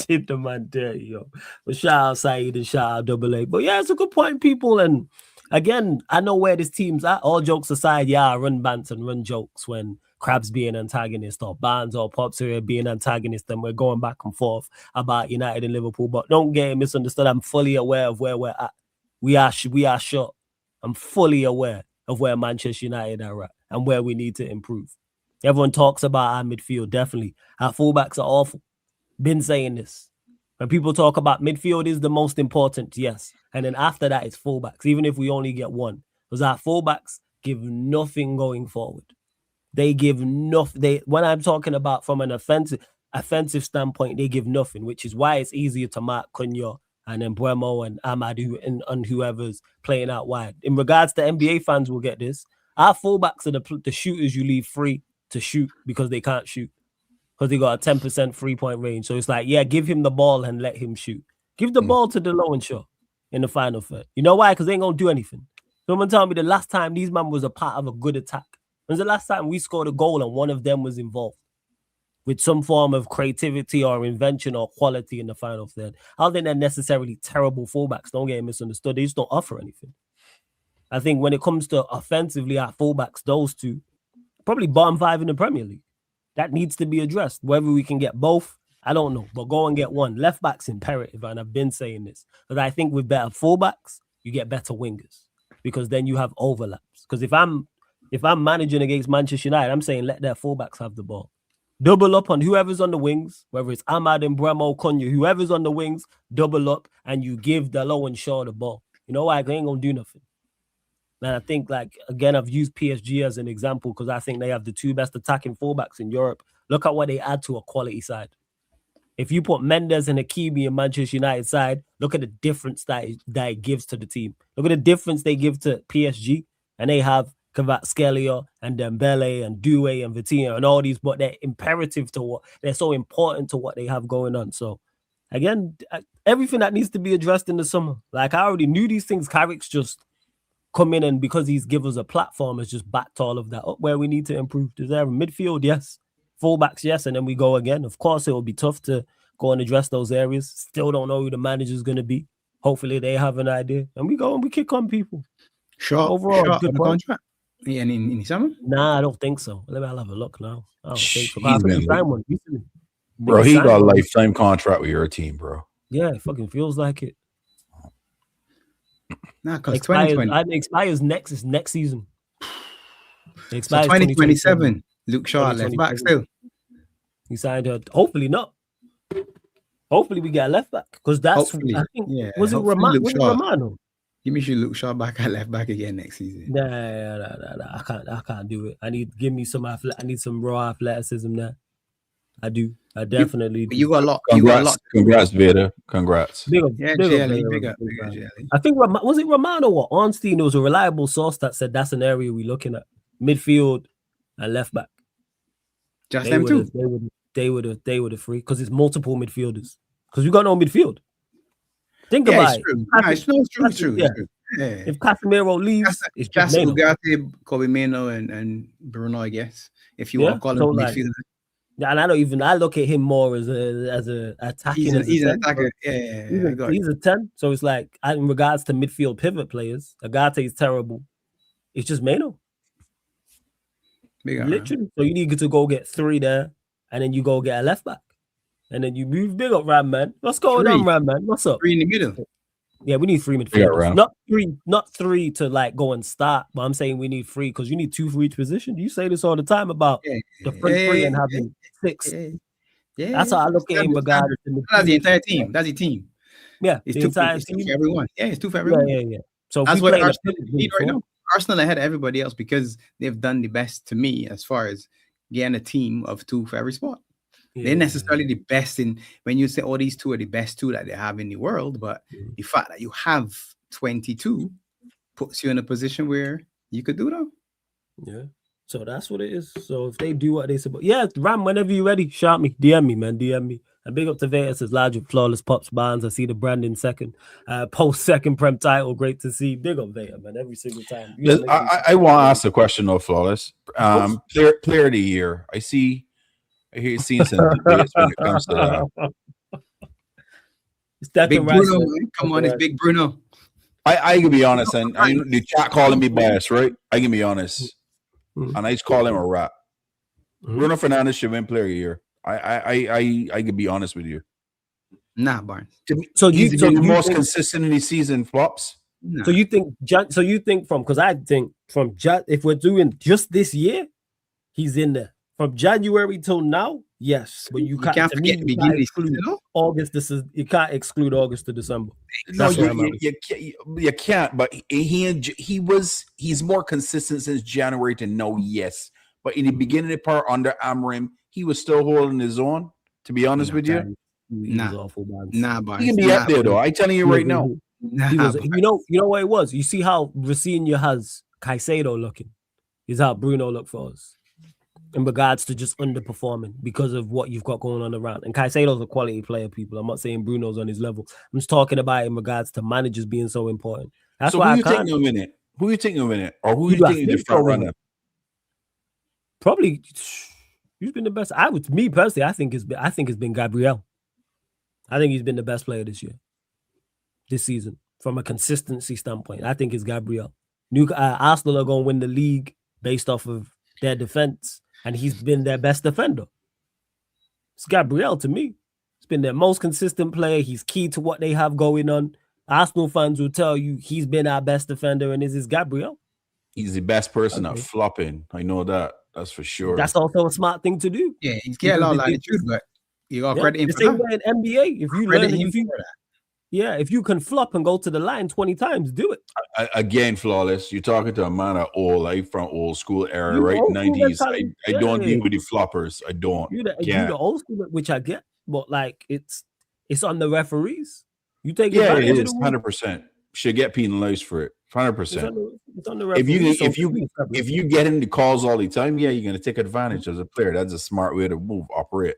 Speaker 5: Did the man dirty, yo. But shout out Saeed and shout out Double A. But yeah, it's a good point, people. And again, I know where this team's at. All jokes aside, yeah, I run bants and run jokes when Crab's being antagonist or Barnes or Pops are being antagonist, and we're going back and forth about United and Liverpool. But don't get it misunderstood. I'm fully aware of where we're at. We are short. I'm fully aware of where Manchester United are at and where we need to improve. Everyone talks about our midfield, definitely. Our fullbacks are awful. Been saying this. When people talk about midfield is the most important, yes. And then after that, it's fullbacks, even if we only get one. Because our fullbacks give nothing going forward. They give nothing. When I'm talking about from an offensive standpoint, they give nothing, which is why it's easier to mark Cunha and then Bremo and Amadou and whoever's playing out wide. In regards to NBA fans, will get this. Our fullbacks are the shooters you leave free to shoot because they can't shoot. Because they got a 10% 3-point range. So it's like, yeah, give him the ball and let him shoot. Give the ball to DeLow and Shaw in the final third. You know why? Because they ain't going to do anything. Someone tell me the last time these men was a part of a good attack. When's the last time we scored a goal and one of them was involved with some form of creativity or invention or quality in the final third? I don't think they're necessarily terrible fullbacks. Don't get misunderstood. They just don't offer anything. I think when it comes to offensively, our fullbacks, those two, probably bottom 5 in the Premier League. That needs to be addressed. Whether we can get both, I don't know. But go and get one. Left back's imperative, and I've been saying this. But I think with better fullbacks, you get better wingers. Because then you have overlaps. Because if I'm managing against Manchester United, I'm saying let their fullbacks have the ball. Double up on whoever's on the wings, whether it's Ahmad and Bremo, Cunha, whoever's on the wings, double up, and you give Dalot and Shaw the ball. You know why? They ain't going to do nothing. And I think, like, again, I've used PSG as an example because I think they have the two best attacking fullbacks in Europe. Look at what they add to a quality side. If you put Mendes and Hakimi in Manchester United side, look at the difference that it gives to the team. Look at the difference they give to PSG. And they have Kvaratskhelia and Dembele and Doué and Vitinha and all these, but they're imperative to what, they're so important to what they have going on. So, again, everything that needs to be addressed in the summer. Like, I already knew these things. Carrick's just come in, and because he's given us a platform, has just backed all of that up where we need to improve. Is there a midfield? Yes. Fullbacks, yes. And then we go again. Of course, it will be tough to go and address those areas. Still don't know who the manager's going to be. Hopefully, they have an idea. And we go and we kick on people.
Speaker 6: Sure.
Speaker 5: Overall, good
Speaker 6: contract. Yeah, in summer?
Speaker 5: Nah, I don't think so. I'll have a look now. I don't think so. I think one recently.
Speaker 8: Bro, he got a lifetime contract with your team, bro.
Speaker 5: Yeah, it fucking feels like it.
Speaker 6: Nah, because 2020.
Speaker 5: It expires next season. It
Speaker 6: expires 2027. Luke Shaw left back still.
Speaker 5: He signed her. Hopefully not. Hopefully we get a left back. Because that's, I think,
Speaker 6: yeah,
Speaker 5: was it Romano?
Speaker 6: Give me Luke Shaw back at left back again next season.
Speaker 5: Nah. I can't do it. I need some raw athleticism there. I do. I definitely do.
Speaker 6: You got a lot.
Speaker 8: Congrats, Vader. Congrats.
Speaker 5: Big up. I think, was it Romano or Ornstein? It was a reliable source that said that's an area we're looking at. Midfield and left back.
Speaker 6: Just them two?
Speaker 5: They would have free because it's multiple midfielders. Because we got no midfield. Think about it.
Speaker 6: It's true.
Speaker 5: Yeah. If Casemiro leaves, it's just
Speaker 6: Ugarte, Kobe Mano, and Bruno, I guess. If you want to call him midfielder.
Speaker 5: Yeah, and I look at him more as a attacking.
Speaker 6: He's an attacker. Yeah.
Speaker 5: He's a 10. So it's like, in regards to midfield pivot players, Ugarte is terrible. It's just Mano. Literally. So you need to go get 3 there, and then you go get a left back. And then you move big up, Ram Man. What's going on, Ram Man? What's up?
Speaker 6: 3 in the middle.
Speaker 5: Yeah, we need 3 midfielders. Not three to like go and start, but I'm saying we need 3 because you need 2 for each position. You say this all the time about the front 3 and having 6. Yeah. That's how I look at him regarding
Speaker 6: that's the entire team. That's the team.
Speaker 5: Yeah,
Speaker 6: it's 2 for everyone. Yeah, it's 2 for everyone.
Speaker 5: Yeah. So
Speaker 6: that's what Arsenal need right now. Arsenal ahead of everybody else because they've done the best to me as far as getting a team of 2 for every spot. They're necessarily the best in when you say, oh, these 2 are the best 2 that they have in the world, but the fact that you have 22 puts you in a position where you could do them.
Speaker 5: Yeah. So that's what it is. So if they do what they supposed, yeah, Ram, whenever you're ready, shout me, DM me, man, DM me. And big up to Vegas as large with flawless pops Barnes. I see the Brandon second, post second prem title. Great to see. Big up Veta, man, every single time.
Speaker 8: I want to ask a question though, flawless. Player of the year. I hear seeing some debates when it comes to that.
Speaker 5: It's
Speaker 6: Big Bruno, man. Come on, it's Big Bruno.
Speaker 8: I can be honest, and the chat calling me biased, right? I can be honest. And I just call him a rat. Bruno Fernandes should win player of the year. I can be honest with you.
Speaker 6: Nah, Barnes.
Speaker 8: So he's the most consistent in the season, flops.
Speaker 6: Nah.
Speaker 5: So you think from, because I think from if we're doing just this year, he's in there. From January till now, yes. But you can't forget the beginning of August. You can't exclude August to December.
Speaker 8: No, you can't. But he's more consistent since January to now, yes. But in the beginning of the part under Amorim, he was still holding his own. To be honest with you,
Speaker 6: Nah,
Speaker 8: he can be up there though. I'm telling you right now.
Speaker 5: He was. You know what it was. You see how Rafinha has Caicedo looking. Is how Bruno looked for us. In regards to just underperforming because of what you've got going on around. And Caicedo's a quality player, people. I'm not saying Bruno's on his level. I'm just talking about in regards to managers being so important. That's
Speaker 8: so
Speaker 5: why
Speaker 8: who you think will win it? Who you think will win it? Or who you think is the front runner?
Speaker 5: Probably who's been the best? Me personally, I think it's been Gabriel. I think he's been the best player this season, from a consistency standpoint. I think it's Gabriel. Arsenal are going to win the league based off of their defense. And he's been their best defender. It's Gabriel to me. He's been their most consistent player. He's key to what they have going on. Arsenal fans will tell you he's been our best defender, and this is Gabriel.
Speaker 8: He's the best person at flopping. I know that. That's for sure.
Speaker 5: That's also a smart thing to do.
Speaker 6: Yeah, he's got a lot of attitude, but you got credit him
Speaker 5: the
Speaker 6: for
Speaker 5: same
Speaker 6: that.
Speaker 5: way in NBA. If you learn, if you can flop and go to the line 20 times, do it.
Speaker 8: Again, flawless. You're talking to a man at from old school era, right? 90s. I don't deal with the floppers. I don't.
Speaker 5: You're the old school, which I get, but like it's on the referees. You take
Speaker 8: it is 100%. Should get penalized for it. 100%.
Speaker 5: It's on the referees.
Speaker 8: If you get into calls all the time, you're gonna take advantage as a player. That's a smart way to operate.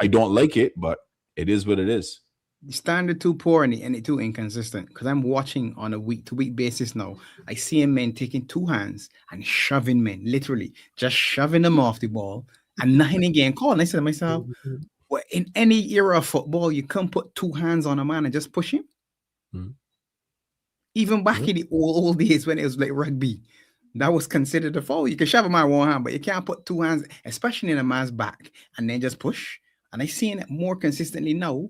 Speaker 8: I don't like it, but it is what it is.
Speaker 6: The standard too poor and it too inconsistent, because I'm watching on a week-to-week basis now. I see men taking two hands and shoving men, literally just shoving them off the ball and nothing again called. And I said to myself, well, in any era of football, you can't put two hands on a man and just push him. Even back in the old days when it was like rugby, that was considered a foul. You can shove a man one hand, but you can't put two hands, especially in a man's back, and then just push. And I'm seeing it more consistently now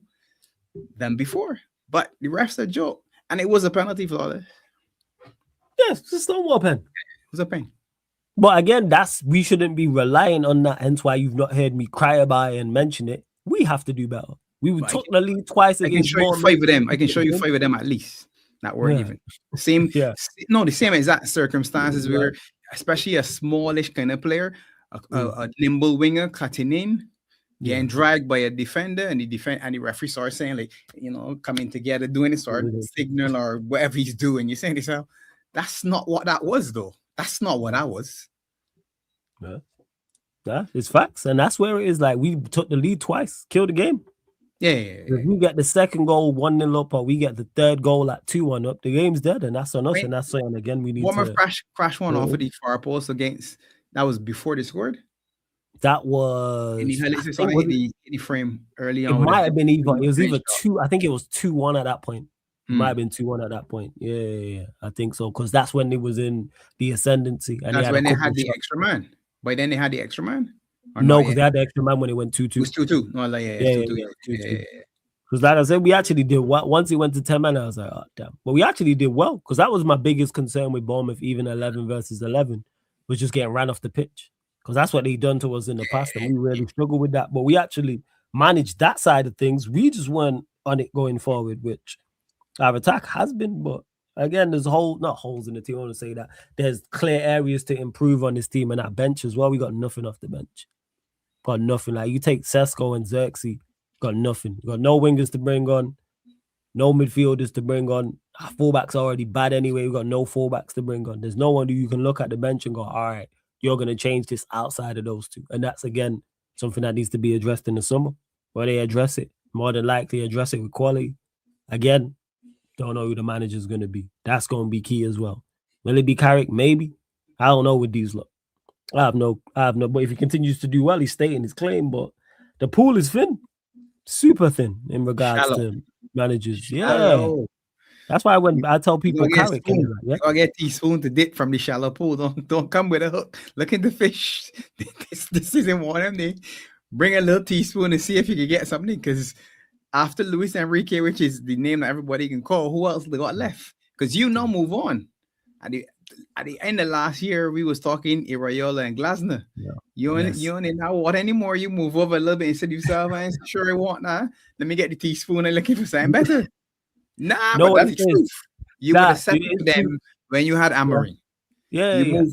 Speaker 6: than before, but the refs a joke, and it was a penalty for it.
Speaker 5: Yes, just a war pen. It
Speaker 6: was a pen.
Speaker 5: But again, we shouldn't be relying on that. Hence why you've not heard me cry about it and mention it. We have to do better. We took the lead twice against Bournemouth.
Speaker 6: I can show you 5 of them at least. That weren't even same. The same exact circumstances. We were, especially a smallish kind of player, a nimble winger cutting in. Getting dragged by a defender, and the referee started saying, like, coming together, doing this or signal or whatever he's doing. You're saying to yourself, that's not what that was, though. That's not what I was.
Speaker 5: Yeah, it's facts. And that's where it is. Like, we took the lead twice, killed the game.
Speaker 6: Yeah.
Speaker 5: If we get the second goal 1-0 up, or we get the third goal at 2-1 up, the game's dead, and that's on us. And that's saying again, we need to
Speaker 6: crash one off of the far post against. That was before they scored.
Speaker 5: That was
Speaker 6: the frame early on.
Speaker 5: It might have been either. It was either 2. I think it was 2-1 at that point. It might have been 2-1 at that point. Yeah. I think so, because that's when it was in the ascendancy. And
Speaker 6: that's when they had the extra man. By then they had the extra man.
Speaker 5: No, because they had the extra man when it went 2-2.
Speaker 6: It was 2-2. No, like 2-2.
Speaker 5: Because like I said, we actually did well. Once it went to 10 men, I was like, oh damn. But we actually did well, because that was my biggest concern with Bournemouth, even 11 versus 11, was just getting ran off the pitch. Because that's what they done to us in the past, and we really struggled with that. But we actually managed that side of things. We just weren't on it going forward, which our attack has been. But again, there's not holes in the team. I want to say that there's clear areas to improve on this team, and that bench as well. We got nothing off the bench. Got nothing. Like, you take Sesko and Xerxes, got nothing. Got no wingers to bring on, no midfielders to bring on. Our fullbacks are already bad anyway. We got no fullbacks to bring on. There's no one who you can look at the bench and go, all right, you're going to change this outside of those two. And that's, again, something that needs to be addressed in the summer. Where they address it, more than likely address it with quality. Again, don't know who the manager's going to be. That's going to be key as well. Will it be Carrick? Maybe. I don't know with these lot. I have no. But if he continues to do well, he's stating his claim. But the pool is thin, super thin in regards to managers. Yeah, that's why when I tell people Carrick,
Speaker 6: you gotta get teaspoon to dip from the shallow pool. Don't come with a hook. Look at the fish. This isn't one of them. Bring a little teaspoon and see if you can get something. Because after Luis Enrique, which is the name that everybody can call, who else they got left? Because move on. At the end of last year, we was talking Iraola and Glasner. Yeah. You ain't now what anymore. You move over a little bit and said yourself, I ain't sure I want now. Let me get the teaspoon and looking for something better. Nah, no, but that's the truth. You would have said to them when you had Amorim.
Speaker 5: Yeah.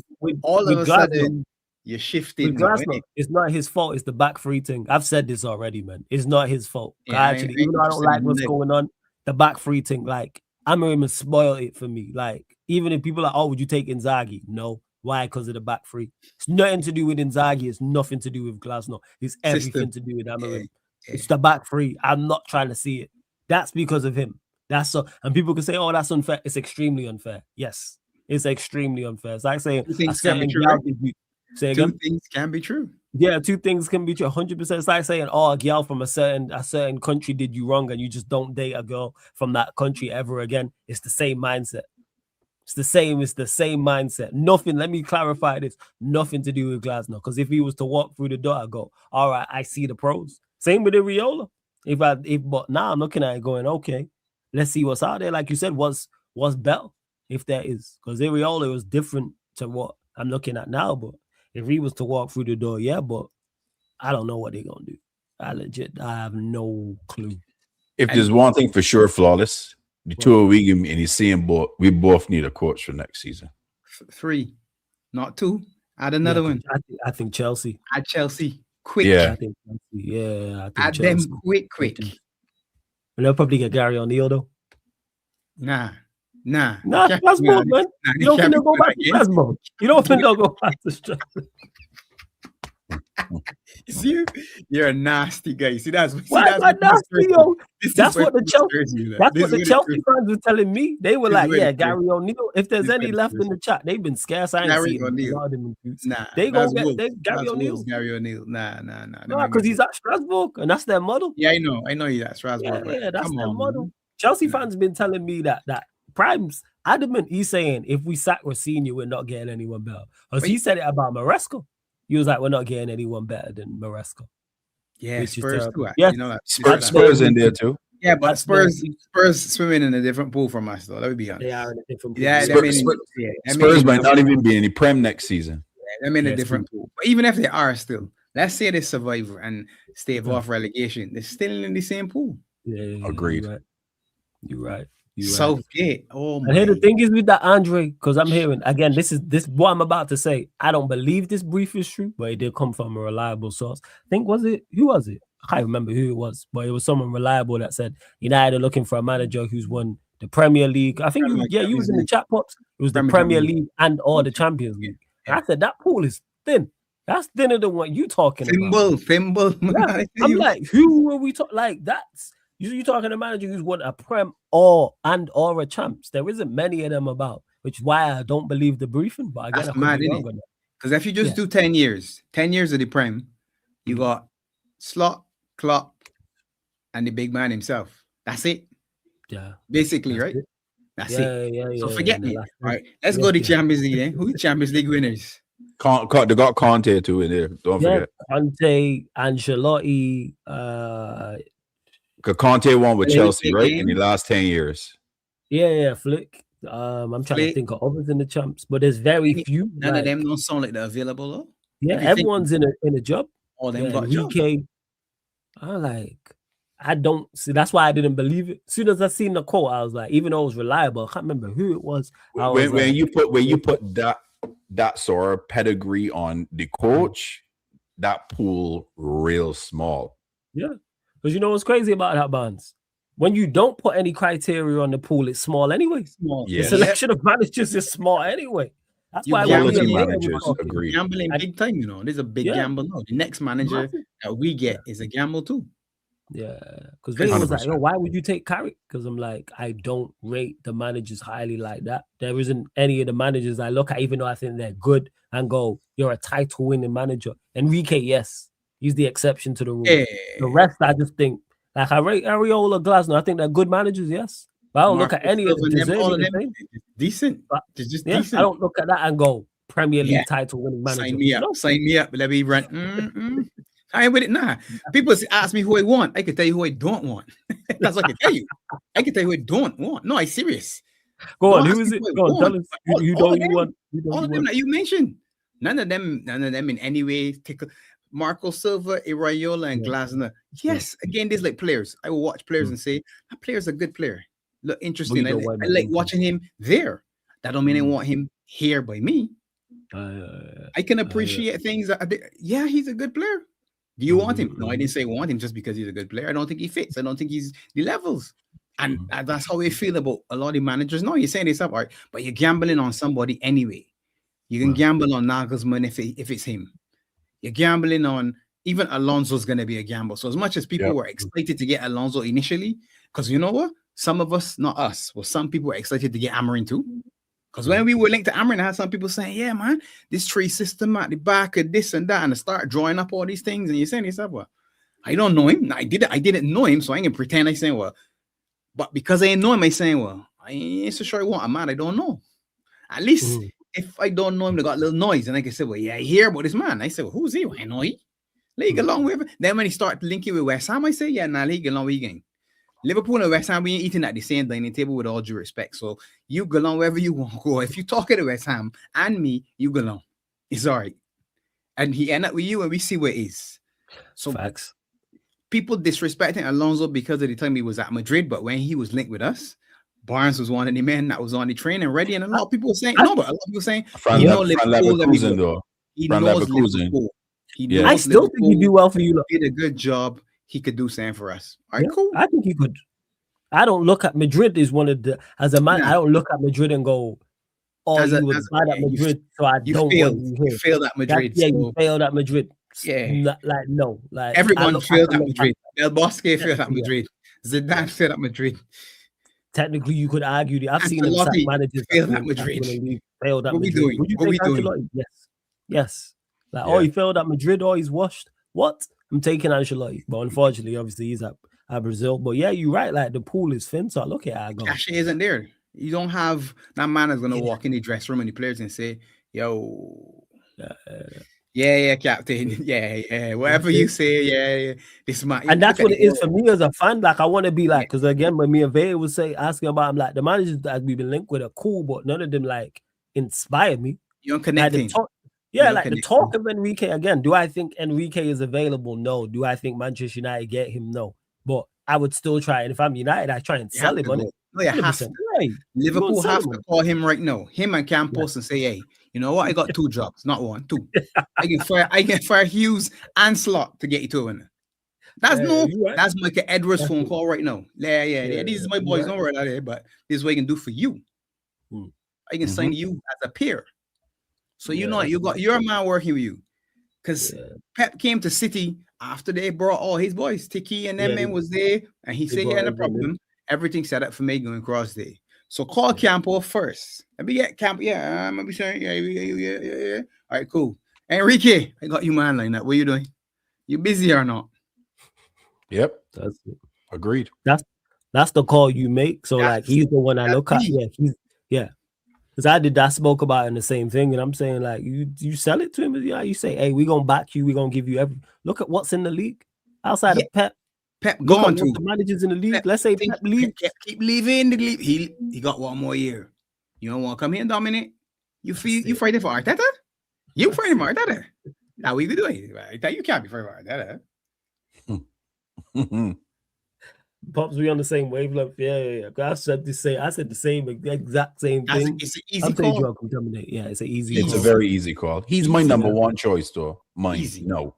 Speaker 6: All of a sudden, you're shifting.
Speaker 5: Glasner, it's not his fault. It's the back three thing. I've said this already, man. It's not his fault. Yeah, even though I don't like what's going on, the back three thing, like, Amorim has spoiled it for me. Like, even if people are, oh, would you take Inzaghi? No. Why? Because of the back three. It's nothing to do with Inzaghi. It's nothing to do with Glasner. It's everything to do with Amorim. Yeah. It's the back three. I'm not trying to see it. That's because of him. That's so. And people can say, oh, that's unfair. It's extremely unfair. Yes, it's extremely unfair. It's like saying
Speaker 6: two things can be true.
Speaker 5: Yeah, two things can be true. 100%. It's like saying, oh, a girl from a certain country did you wrong, and you just don't date a girl from that country ever again. It's the same mindset. It's the same mindset. Nothing. Let me clarify this. Nothing to do with Glasner. Because if he was to walk through the door, I go, all right, I see the pros. Same with Iraola. But now I'm looking at it going, okay, let's see what's out there. Like you said, what's better, if there is. Because Iraola was different to what I'm looking at now. But if he was to walk through the door, yeah, but I don't know what they're going to do. I have no clue.
Speaker 8: If there's one thing for sure, flawless, the two of we and he's saying we both need a coach for next season.
Speaker 6: 3, not 2. Add another one.
Speaker 5: I think Chelsea.
Speaker 6: Add Chelsea. Quick.
Speaker 5: Yeah. I think Chelsea. Yeah. I think
Speaker 6: add
Speaker 5: Chelsea.
Speaker 6: Them quick.
Speaker 5: And they'll probably get Gary O'Neill, though.
Speaker 6: Nah.
Speaker 5: Strasbourg, man. You don't think they'll go back to Strasbourg? You don't think they'll go back to Strasbourg?
Speaker 6: See, you're a nasty guy. See, that's nasty,
Speaker 5: yo. That's what the Chelsea fans were telling me. They were like, "Yeah, Gary O'Neill. If there's any left in the chat, they've been scarce. I ain't seen them.
Speaker 6: Nah,
Speaker 5: they gonna get Gary O'Neill.
Speaker 6: Gary O'Neill. Nah.
Speaker 5: Because he's at Strasbourg, and that's their model.
Speaker 6: Yeah, I know he's at Strasbourg.
Speaker 5: Yeah, that's their model. Man. Chelsea fans been telling me that Prime's adamant. He's saying if we sack Rossini, we're not getting anyone better. Because he said it about Maresca. He was like, we're not getting anyone better than Maresca.
Speaker 6: Yeah, Spurs too.
Speaker 5: Yeah,
Speaker 8: Spurs in there too.
Speaker 6: Yeah, but Spurs swimming in a different pool from us, though. Let me be honest.
Speaker 5: They are in a different pool.
Speaker 6: Yeah,
Speaker 8: Spurs might not even be in the Prem next season.
Speaker 6: Yeah, I'm in a different pool. But even if they are still, let's say they survive and stave off relegation, they're still in the same pool.
Speaker 5: Yeah,
Speaker 8: agreed.
Speaker 5: You're right.
Speaker 6: Southgate. Oh my.
Speaker 5: And here the thing is with that Andre, because I'm hearing again, this what I'm about to say. I don't believe this brief is true, but it did come from a reliable source. I think who was it? I can't remember who it was, but it was someone reliable that said United are looking for a manager who's won the Premier League. I think you was in the chat box. It was the Premier League and or the Champions League. Yeah. I said that pool is thin. That's thinner than what you talking about.
Speaker 6: Thimble.
Speaker 5: Yeah. I'm like, who are we talking? Like that's. You're talking a manager who's won a Prem or a Champs. There isn't many of them about, which is why I don't believe the briefing. But again,
Speaker 6: that's mad, isn't it? Because if you just do 10 years of the Prem, you got Slot, Klopp, and the big man himself. That's it.
Speaker 5: Yeah.
Speaker 6: Basically, right? That's it.
Speaker 5: Yeah.
Speaker 6: So forget me. All right, let's go to Champions League then. Who the Champions League winners?
Speaker 8: They got Conte too in there. Don't forget.
Speaker 5: Conte, Ancelotti,
Speaker 8: Conte won with Chelsea, right? In the last 10 years.
Speaker 5: Yeah, Flick. I'm trying to think of others in the Champs, but there's very few.
Speaker 6: None of them don't sound like they're available, though.
Speaker 5: Yeah, everyone's in a job.
Speaker 6: All them got
Speaker 5: jobs. I don't see. That's why I didn't believe it. As soon as I seen the quote, I was like, even though it was reliable, I can't remember who it was.
Speaker 8: When you put that sort of pedigree on the coach, that pool real small.
Speaker 5: Yeah. Because you know what's crazy about that, Barnes? When you don't put any criteria on the pool, it's small anyway.
Speaker 8: Yeah.
Speaker 5: The selection of managers is small anyway. That's
Speaker 6: You
Speaker 5: why
Speaker 6: gamble
Speaker 5: when we
Speaker 8: Quality
Speaker 5: were
Speaker 6: gambling,
Speaker 8: managers, agreed.
Speaker 6: gambling
Speaker 5: I-
Speaker 6: big time, you know. There's a big
Speaker 5: Yeah.
Speaker 6: gamble now. The next manager
Speaker 5: Massive.
Speaker 6: that we get is a gamble too.
Speaker 5: Yeah, because Vega was like,
Speaker 8: 100%.
Speaker 5: "Yo, why would you take Carrick?" Because I'm like, I don't rate the managers highly like that. There isn't any of the managers I look at, even though I think they're good, and go, "You're a title-winning manager." Enrique, yes, he's the exception to the rule.
Speaker 6: Yeah.
Speaker 5: The rest, I just think, like I rate Areola, Glasner. I think they're good managers, yes, but I don't look at
Speaker 6: Marcus
Speaker 5: any of
Speaker 6: Silva
Speaker 5: them
Speaker 6: and them, all
Speaker 5: deserving
Speaker 6: of
Speaker 5: the
Speaker 6: them,
Speaker 5: same.
Speaker 6: decent.
Speaker 5: But,
Speaker 6: They're just
Speaker 5: Yeah,
Speaker 6: decent.
Speaker 5: I don't look at that and go Premier League
Speaker 6: Yeah.
Speaker 5: title-winning manager.
Speaker 6: Sign me up.
Speaker 5: No.
Speaker 6: Sign me up. Let me run. I ain't with it now. People ask me who I want. I can tell you who I don't want. That's what I can tell you. I can tell you who I don't want. No, I'm serious.
Speaker 5: Go on,
Speaker 6: Don't
Speaker 5: who
Speaker 6: ask
Speaker 5: is
Speaker 6: me
Speaker 5: it?
Speaker 6: who I
Speaker 5: Go on,
Speaker 6: want.
Speaker 5: tell us.
Speaker 6: All-
Speaker 5: You
Speaker 6: all
Speaker 5: know
Speaker 6: of
Speaker 5: you
Speaker 6: them.
Speaker 5: want. You know
Speaker 6: All
Speaker 5: you
Speaker 6: of them
Speaker 5: want.
Speaker 6: that you mentioned. None of them in any way tickle. Marco Silva, Iraola, and
Speaker 5: Yeah.
Speaker 6: Glasner. Yes, again, there's like players. I will watch players and say, that player's a good player. Look, interesting. I
Speaker 5: don't want
Speaker 6: like
Speaker 5: that.
Speaker 6: watching him there. That don't mean I want him here by me. I can appreciate things. Yeah, he's a good player. Do you want him? No, I didn't say want him just because he's a good player. I don't think he fits. I don't think he's the levels. And that's how we feel about a lot of the managers. No, you're saying this up, all right, but you're gambling on somebody anyway. You can gamble on Nagelsmann if it's him. You're gambling on even Alonso's going to be a gamble. So as much as people were excited to get Alonso initially, because you know what? Some of us, not us, well, some people were excited to get Amarin too. Because when we were linked to Amarin, I had some people saying, yeah, man, this tree system at the back of this and that, and start drawing up all these things. And you're saying yourself, well, I don't know him. I didn't know him, so I ain't gonna pretend I saying, well, but because I ain't know him, I saying, well, I ain't so sure I want a man I don't know. At least if I don't know him, they got a little noise, and I can say, well, yeah, I hear about this man. I say, well, who's he? Well, I know he. League along with him. Then when he start linking with West Ham, I say, yeah, nah, league along with you gang. Liverpool and West Ham, we ain't eating at the same dining table with all due respect. So you go along wherever you want to go. If you talking to West Ham and me, you go along. It's all right. And he end up with you and we see where it is. So
Speaker 5: Facts.
Speaker 6: People disrespecting Alonso because of the time he was at Madrid, but when he was linked with us, Barnes was one of the men that was on the train and ready. And a lot of people were saying, no, but a lot of people saying,
Speaker 8: Fran
Speaker 6: he knows
Speaker 8: Leverkusen, though.
Speaker 6: He
Speaker 8: Fran
Speaker 6: knows
Speaker 8: Leverkusen.
Speaker 6: Liverpool. He
Speaker 8: Yeah.
Speaker 6: knows
Speaker 5: I still think he do well for you. Look.
Speaker 6: Did a good job. He could do something for us. All right,
Speaker 5: Yeah,
Speaker 6: cool.
Speaker 5: I think he could. I don't look at Madrid as one of the as a man.
Speaker 6: Nah.
Speaker 5: I don't look at Madrid and go, "Oh,
Speaker 6: As a-
Speaker 5: you was
Speaker 6: as a-
Speaker 5: bad at
Speaker 6: you-
Speaker 5: Madrid, so I
Speaker 6: You
Speaker 5: don't
Speaker 6: failed.
Speaker 5: want you
Speaker 6: You
Speaker 5: here."
Speaker 6: failed at Madrid.
Speaker 5: Yeah,
Speaker 6: so
Speaker 5: you failed at Madrid.
Speaker 6: Yeah.
Speaker 5: Like no, like I
Speaker 6: everyone
Speaker 5: look-
Speaker 6: failed
Speaker 5: I
Speaker 6: at
Speaker 5: look
Speaker 6: Madrid. Del Bosque failed at
Speaker 5: Yeah.
Speaker 6: Madrid. Zidane failed at Madrid.
Speaker 5: Technically, you could argue that I've seen him sack
Speaker 6: Ancelotti
Speaker 5: managers that
Speaker 6: failed at
Speaker 5: win
Speaker 6: Madrid.
Speaker 5: the league, failed at
Speaker 6: What we
Speaker 5: Madrid.
Speaker 6: doing?
Speaker 5: Would you
Speaker 6: What we
Speaker 5: take
Speaker 6: doing?
Speaker 5: Ancelotti? Yes. Like,
Speaker 8: Yeah.
Speaker 5: oh, he failed at Madrid. Oh, he's washed. What? I'm taking Ancelotti, but unfortunately, obviously, he's at Brazil. But yeah, you're right. Like the pool is thin, so I look at it, I go.
Speaker 6: Cachet isn't there. You don't have that man is gonna walk in the dressing room and the players and say, "Yo, yeah, captain, yeah, whatever you say, yeah, this man."
Speaker 5: And that's
Speaker 6: Look
Speaker 5: what
Speaker 6: at
Speaker 5: it is for me as a fan. Like I want to be like, because again, when me and Vay was asking about him, like the managers that we've been linked with are cool, but none of them like inspire me.
Speaker 6: You're
Speaker 5: Like,
Speaker 6: connecting.
Speaker 5: yeah,
Speaker 6: You're
Speaker 5: like the
Speaker 6: connecting.
Speaker 5: talk of Enrique again. Do I think Enrique is available? No. Do I think Manchester United get him? No. But I would still try. And if I'm United, I try and
Speaker 6: You
Speaker 5: sell
Speaker 6: have
Speaker 5: him
Speaker 6: to
Speaker 5: on
Speaker 6: go.
Speaker 5: it.
Speaker 6: No, you have to.
Speaker 5: 100%. Right.
Speaker 6: Liverpool
Speaker 5: Go sell
Speaker 6: have
Speaker 5: him
Speaker 6: to
Speaker 5: on
Speaker 6: call him right now. Him and Campos and say, "Hey, you know what? I got 2 jobs, not 1, 2. I can fire Hughes and Slot to get you to a winner." That's
Speaker 5: you right.
Speaker 6: that's Michael Edwards'
Speaker 5: That's
Speaker 6: phone
Speaker 5: it.
Speaker 6: call right now. Yeah. These are my boys. Don't worry about it. But this is what I can do for you. I can sign you as a peer. So you know you're a man working with you. Because Pep came to City after they brought all his boys. Tiki and them men was there, and he said, "Yeah, no problem. Everything set up for me going across there." So call Campo first. Let me get Campo. Yeah, I'm gonna be saying, yeah. All right, cool. Enrique, I got you man like that. What you doing? You busy or not?
Speaker 8: Yep.
Speaker 5: That's it.
Speaker 8: Agreed.
Speaker 5: That's the call you make. So like he's the one I look at. Yeah. Because I did that, spoke about it in the same thing, and I'm saying like you sell it to him. Yeah, you say, hey, we're gonna back you, we're gonna give you everything. Look at what's in the league outside of Pep.
Speaker 6: Pep
Speaker 5: Look
Speaker 6: gone
Speaker 5: at
Speaker 6: too.
Speaker 5: what the managers in the league. Let's say Pep leaves.
Speaker 6: Keep leaving the league. He got 1 more year. You don't want to come here and dominate? You fighting for Arteta? You fighting for Arteta? Now we be doing it. You can't be fighting for Arteta.
Speaker 5: Pops, we on the same wavelength. Yeah. I said the same exact same thing.
Speaker 6: It's an easy
Speaker 5: I'm saying
Speaker 6: call.
Speaker 5: you can dominate. Yeah, it's an easy.
Speaker 8: It's a
Speaker 5: call.
Speaker 8: very easy call. He's my
Speaker 5: Easy,
Speaker 8: number
Speaker 5: man.
Speaker 8: 1 choice, though. Mine,
Speaker 6: Easy.
Speaker 8: no,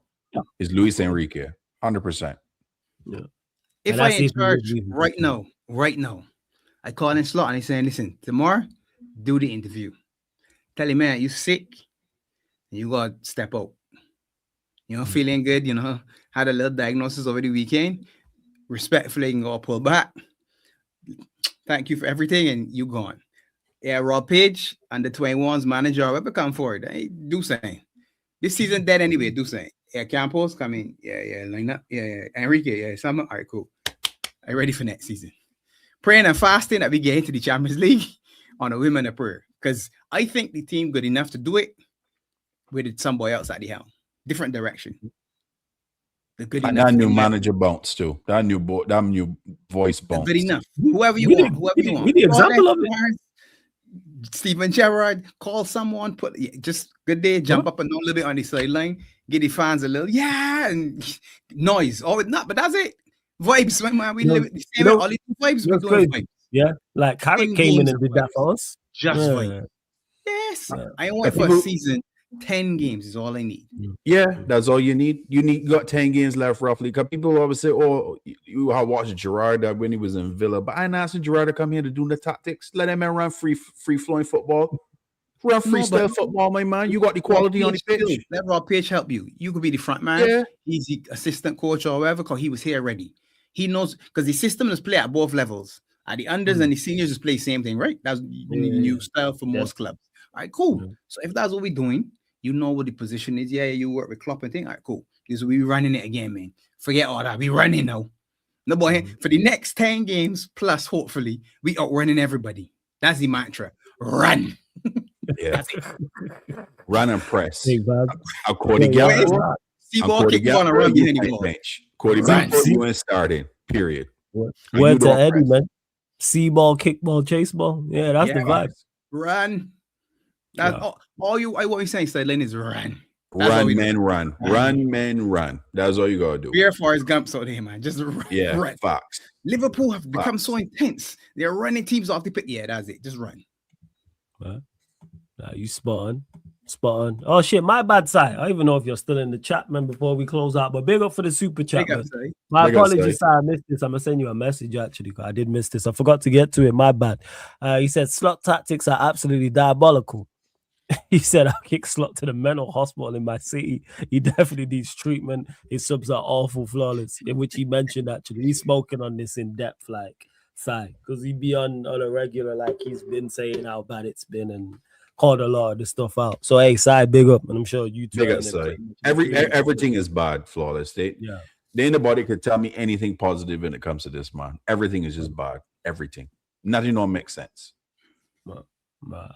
Speaker 8: is Luis Enrique, 100%.
Speaker 5: Yeah.
Speaker 6: If
Speaker 5: And
Speaker 6: I
Speaker 5: that's
Speaker 6: in
Speaker 5: if he
Speaker 6: charge
Speaker 5: was leaving.
Speaker 6: right now, I call in Slot and he's saying, listen, tomorrow, do the interview. tell him, man, you sick. You got to step out. You know, feeling good, you know, had a little diagnosis over the weekend. Respectfully, you can go pull back. Thank you for everything, and you gone. Yeah, Rob Page and the 21's manager, whoever come forward, hey, do something. This season dead anyway, do something. Yeah, Campos come in. Yeah, line up. Yeah. Enrique, yeah, Summer. All right, cool. I'm ready for next season. Praying and fasting that we get into the Champions League on a women of prayer. Because I think the team good enough to do it with somebody else at the helm. Different direction.
Speaker 8: And that new manager bounce too. That new voice bounce.
Speaker 6: Good enough. Whoever you want.
Speaker 5: We the example of it.
Speaker 6: Steven Gerrard, call someone, just good day, jump up and down a little bit on the sideline, get the fans a little, and noise. Oh, not, but that's it. Vibes, man. We live the same all these vibes. We doing vibes.
Speaker 5: Yeah, like Carrick came in and did that for us.
Speaker 6: Just vibes. Yes, I want for a season. 10 games is all I need.
Speaker 8: Yeah, that's all you need. You got 10 games left roughly. Because people always say, "Oh, you have watched Gerrard when he was in Villa," but I ain't asking Gerrard to come here to do the tactics. Let him run free flowing football, run freestyle football, my man. You got the quality on the pitch.
Speaker 6: Let Rob Page help you. You could be the front man. Yeah. He's the assistant coach or whatever, because he was here already. He knows, because the system is play at both levels. At the unders and the seniors just play the same thing, right? That's the new style for most clubs. All right, cool. So if that's what we're doing, you know what the position is. Yeah, you work with Klopp and thing. All right, cool. This we running it again, man. Forget all that. We running now. No boy, for the next 10 games plus, hopefully, we outrunning everybody. That's the mantra. Run.
Speaker 8: Yeah. Run and press.
Speaker 5: Hey,
Speaker 8: Cody Gallagher.
Speaker 6: Seaball kick on a run anymore.
Speaker 8: Cody Gallagher starting. Period.
Speaker 5: Word to Eddie, man. See-ball, kickball, chase ball. Yeah, that's the vibe.
Speaker 6: Run. That's all you. What we saying, Sterling, is run.
Speaker 8: Run, man, run. Run, man, run. That's all you gotta do.
Speaker 6: Be Forrest Gump out here, man. Just run.
Speaker 8: Yeah,
Speaker 6: run.
Speaker 8: Fox.
Speaker 6: Liverpool have become so intense. They're running teams off the pitch. Yeah, that's it. Just run.
Speaker 5: You spot on. Oh shit, my bad side. I don't even know if you're still in the chat, man, before we close out. But big up for the super chat. My apologies, I missed this. I'm gonna send you a message actually, because I did miss this. I forgot to get to it. My bad. He said slot tactics are absolutely diabolical. He said, I'll kick Slot to the mental hospital in my city. He definitely needs treatment. His subs are awful, flawless, in which he mentioned actually. He's spoken on this in depth, like, side, because he'd be on a regular, like he's been saying how bad it's been and called a lot of the stuff out. So, hey, side, big up. And I'm sure you too.
Speaker 8: Big up, side. Everything is bad, flawless. There ain't nobody could tell me anything positive when it comes to this, man. Everything is just bad. Everything. Nothing don't make sense.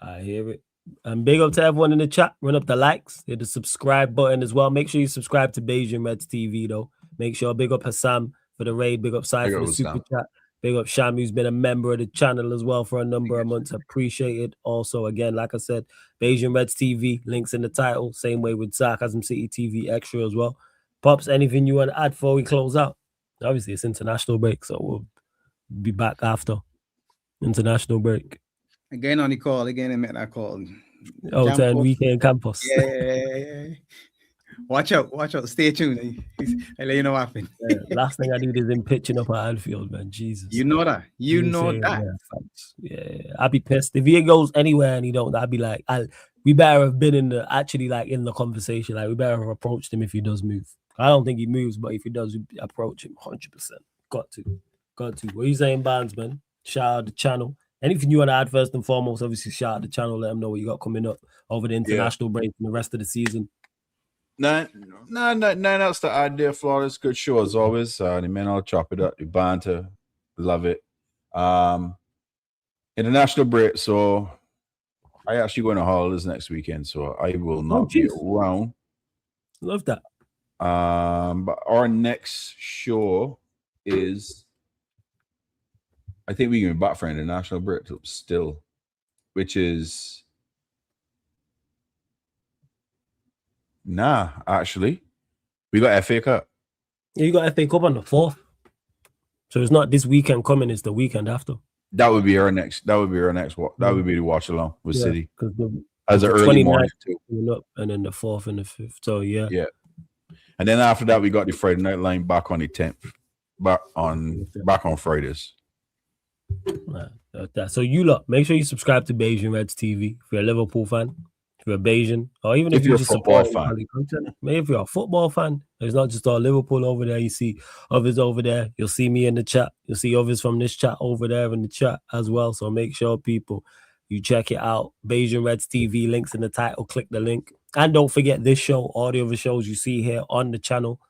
Speaker 5: I hear it. And big up to everyone in the chat. Run up the likes, hit the subscribe button as well. Make sure you subscribe to Beijing Reds TV though. Make sure big up Hassam for the raid. Big up Sai for the super chat. Big up Sham, who's been a member of the channel as well for a number of months. Appreciate it. Also, again, like I said, Beijing Reds TV, links in the title. Same way with Sarcasm City TV Extra as well. Pops, anything you want to add before we close out? Obviously, it's international break, so we'll be back after international break.
Speaker 6: Again on the call. Again, I met that call.
Speaker 5: Oh, 10 weekend campus.
Speaker 6: Yeah. Watch out. Stay tuned. I'll let you know what happened.
Speaker 5: Last thing I need is him pitching up at Anfield, man. Jesus.
Speaker 6: You know that.
Speaker 5: Yeah, I'd be pissed. If he goes anywhere and he don't, I'd be like, we better have been in the conversation. Like, we better have approached him if he does move. I don't think he moves, but if he does, we approach him 100%. Got to. What are you saying, Barnes, man? Shout out the channel. Anything you want to add first and foremost, obviously shout out the channel, let them know what you got coming up over the international break and the rest of the season.
Speaker 8: No, that's the idea, Flawless. Good show as always. The men all chop it up, the banter, love it. International break, so I actually going to holidays next weekend, so I will not be around.
Speaker 5: Love that.
Speaker 8: But our next show is, I think we're going to be back for international break still, which is actually. We got FA Cup.
Speaker 5: You got FA Cup on the 4th. So it's not this weekend coming, it's the weekend after.
Speaker 8: That would be our next. That would be the watch along with City. As an early morning too.
Speaker 5: And then the 4th and the 5th. So yeah.
Speaker 8: And then after that, we got the Friday night line back on the 10th. Back on Fridays.
Speaker 5: So you lot, make sure you subscribe to Bayesian Reds TV if you're a Liverpool fan, if you're a Bayesian, or even if
Speaker 8: If you're a
Speaker 5: just
Speaker 8: football
Speaker 5: support
Speaker 8: fan.
Speaker 5: quality content. Maybe if you're a football fan, there's not just all Liverpool over there. You see others over there. You'll see me in the chat. You'll see others from this chat over there in the chat as well. So make sure people you check it out. Bayesian Reds TV, links in the title. Click the link. And don't forget this show, all the other shows you see here on the channel,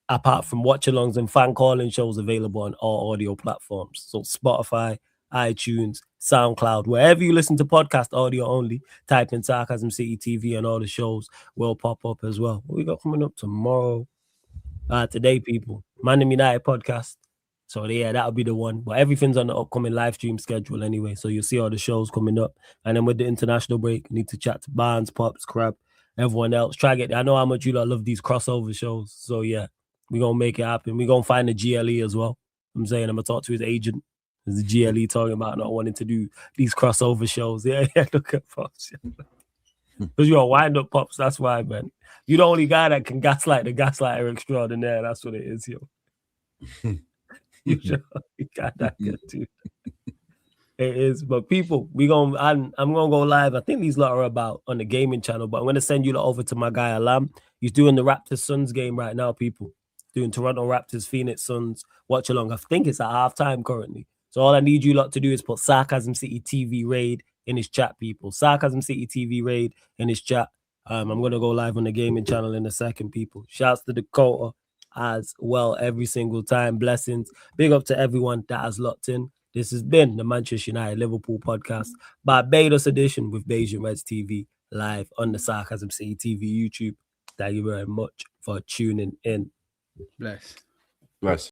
Speaker 5: apart from watch-alongs and fan calling shows, available on all audio platforms. So Spotify, iTunes, SoundCloud, wherever you listen to podcast audio only, type in Sarcasm City TV and all the shows will pop up as well. What we got coming up tomorrow? Today, people, Man United podcast. So yeah, that'll be the one. But everything's on the upcoming live stream schedule anyway. So you'll see all the shows coming up. And then with the international break, need to chat to Barnes, Pops, Crab, everyone else. Try to get. I know how much you lot love these crossover shows. So yeah, we're gonna make it happen. We're gonna find the GLE as well. I'm saying I'm gonna talk to his agent. There's the GLE talking about not wanting to do these crossover shows. Yeah, look at Pops. Because you're a wind-up, Pops. That's why, man. You're the only guy that can gaslight the gaslighter extraordinaire. That's what it is, yo. You got that good too. It is, but people, I'm gonna go live. I think these lot are about on the gaming channel, but I'm gonna send you lot over to my guy Alam. He's doing the Raptors Suns game right now, people. Doing Toronto Raptors, Phoenix Suns watch along. I think it's at halftime currently. So all I need you lot to do is put Sarcasm City TV Raid in his chat, people. Sarcasm City TV Raid in his chat. I'm gonna go live on the gaming channel in a second, people. Shouts to Dakota as well every single time. Blessings. Big up to everyone that has locked in. This has been the Manchester United Liverpool podcast, Barbados edition with Bayesian Reds TV live on the Sarcasm City TV YouTube. Thank you very much for tuning in.
Speaker 6: Bless.
Speaker 8: Bless.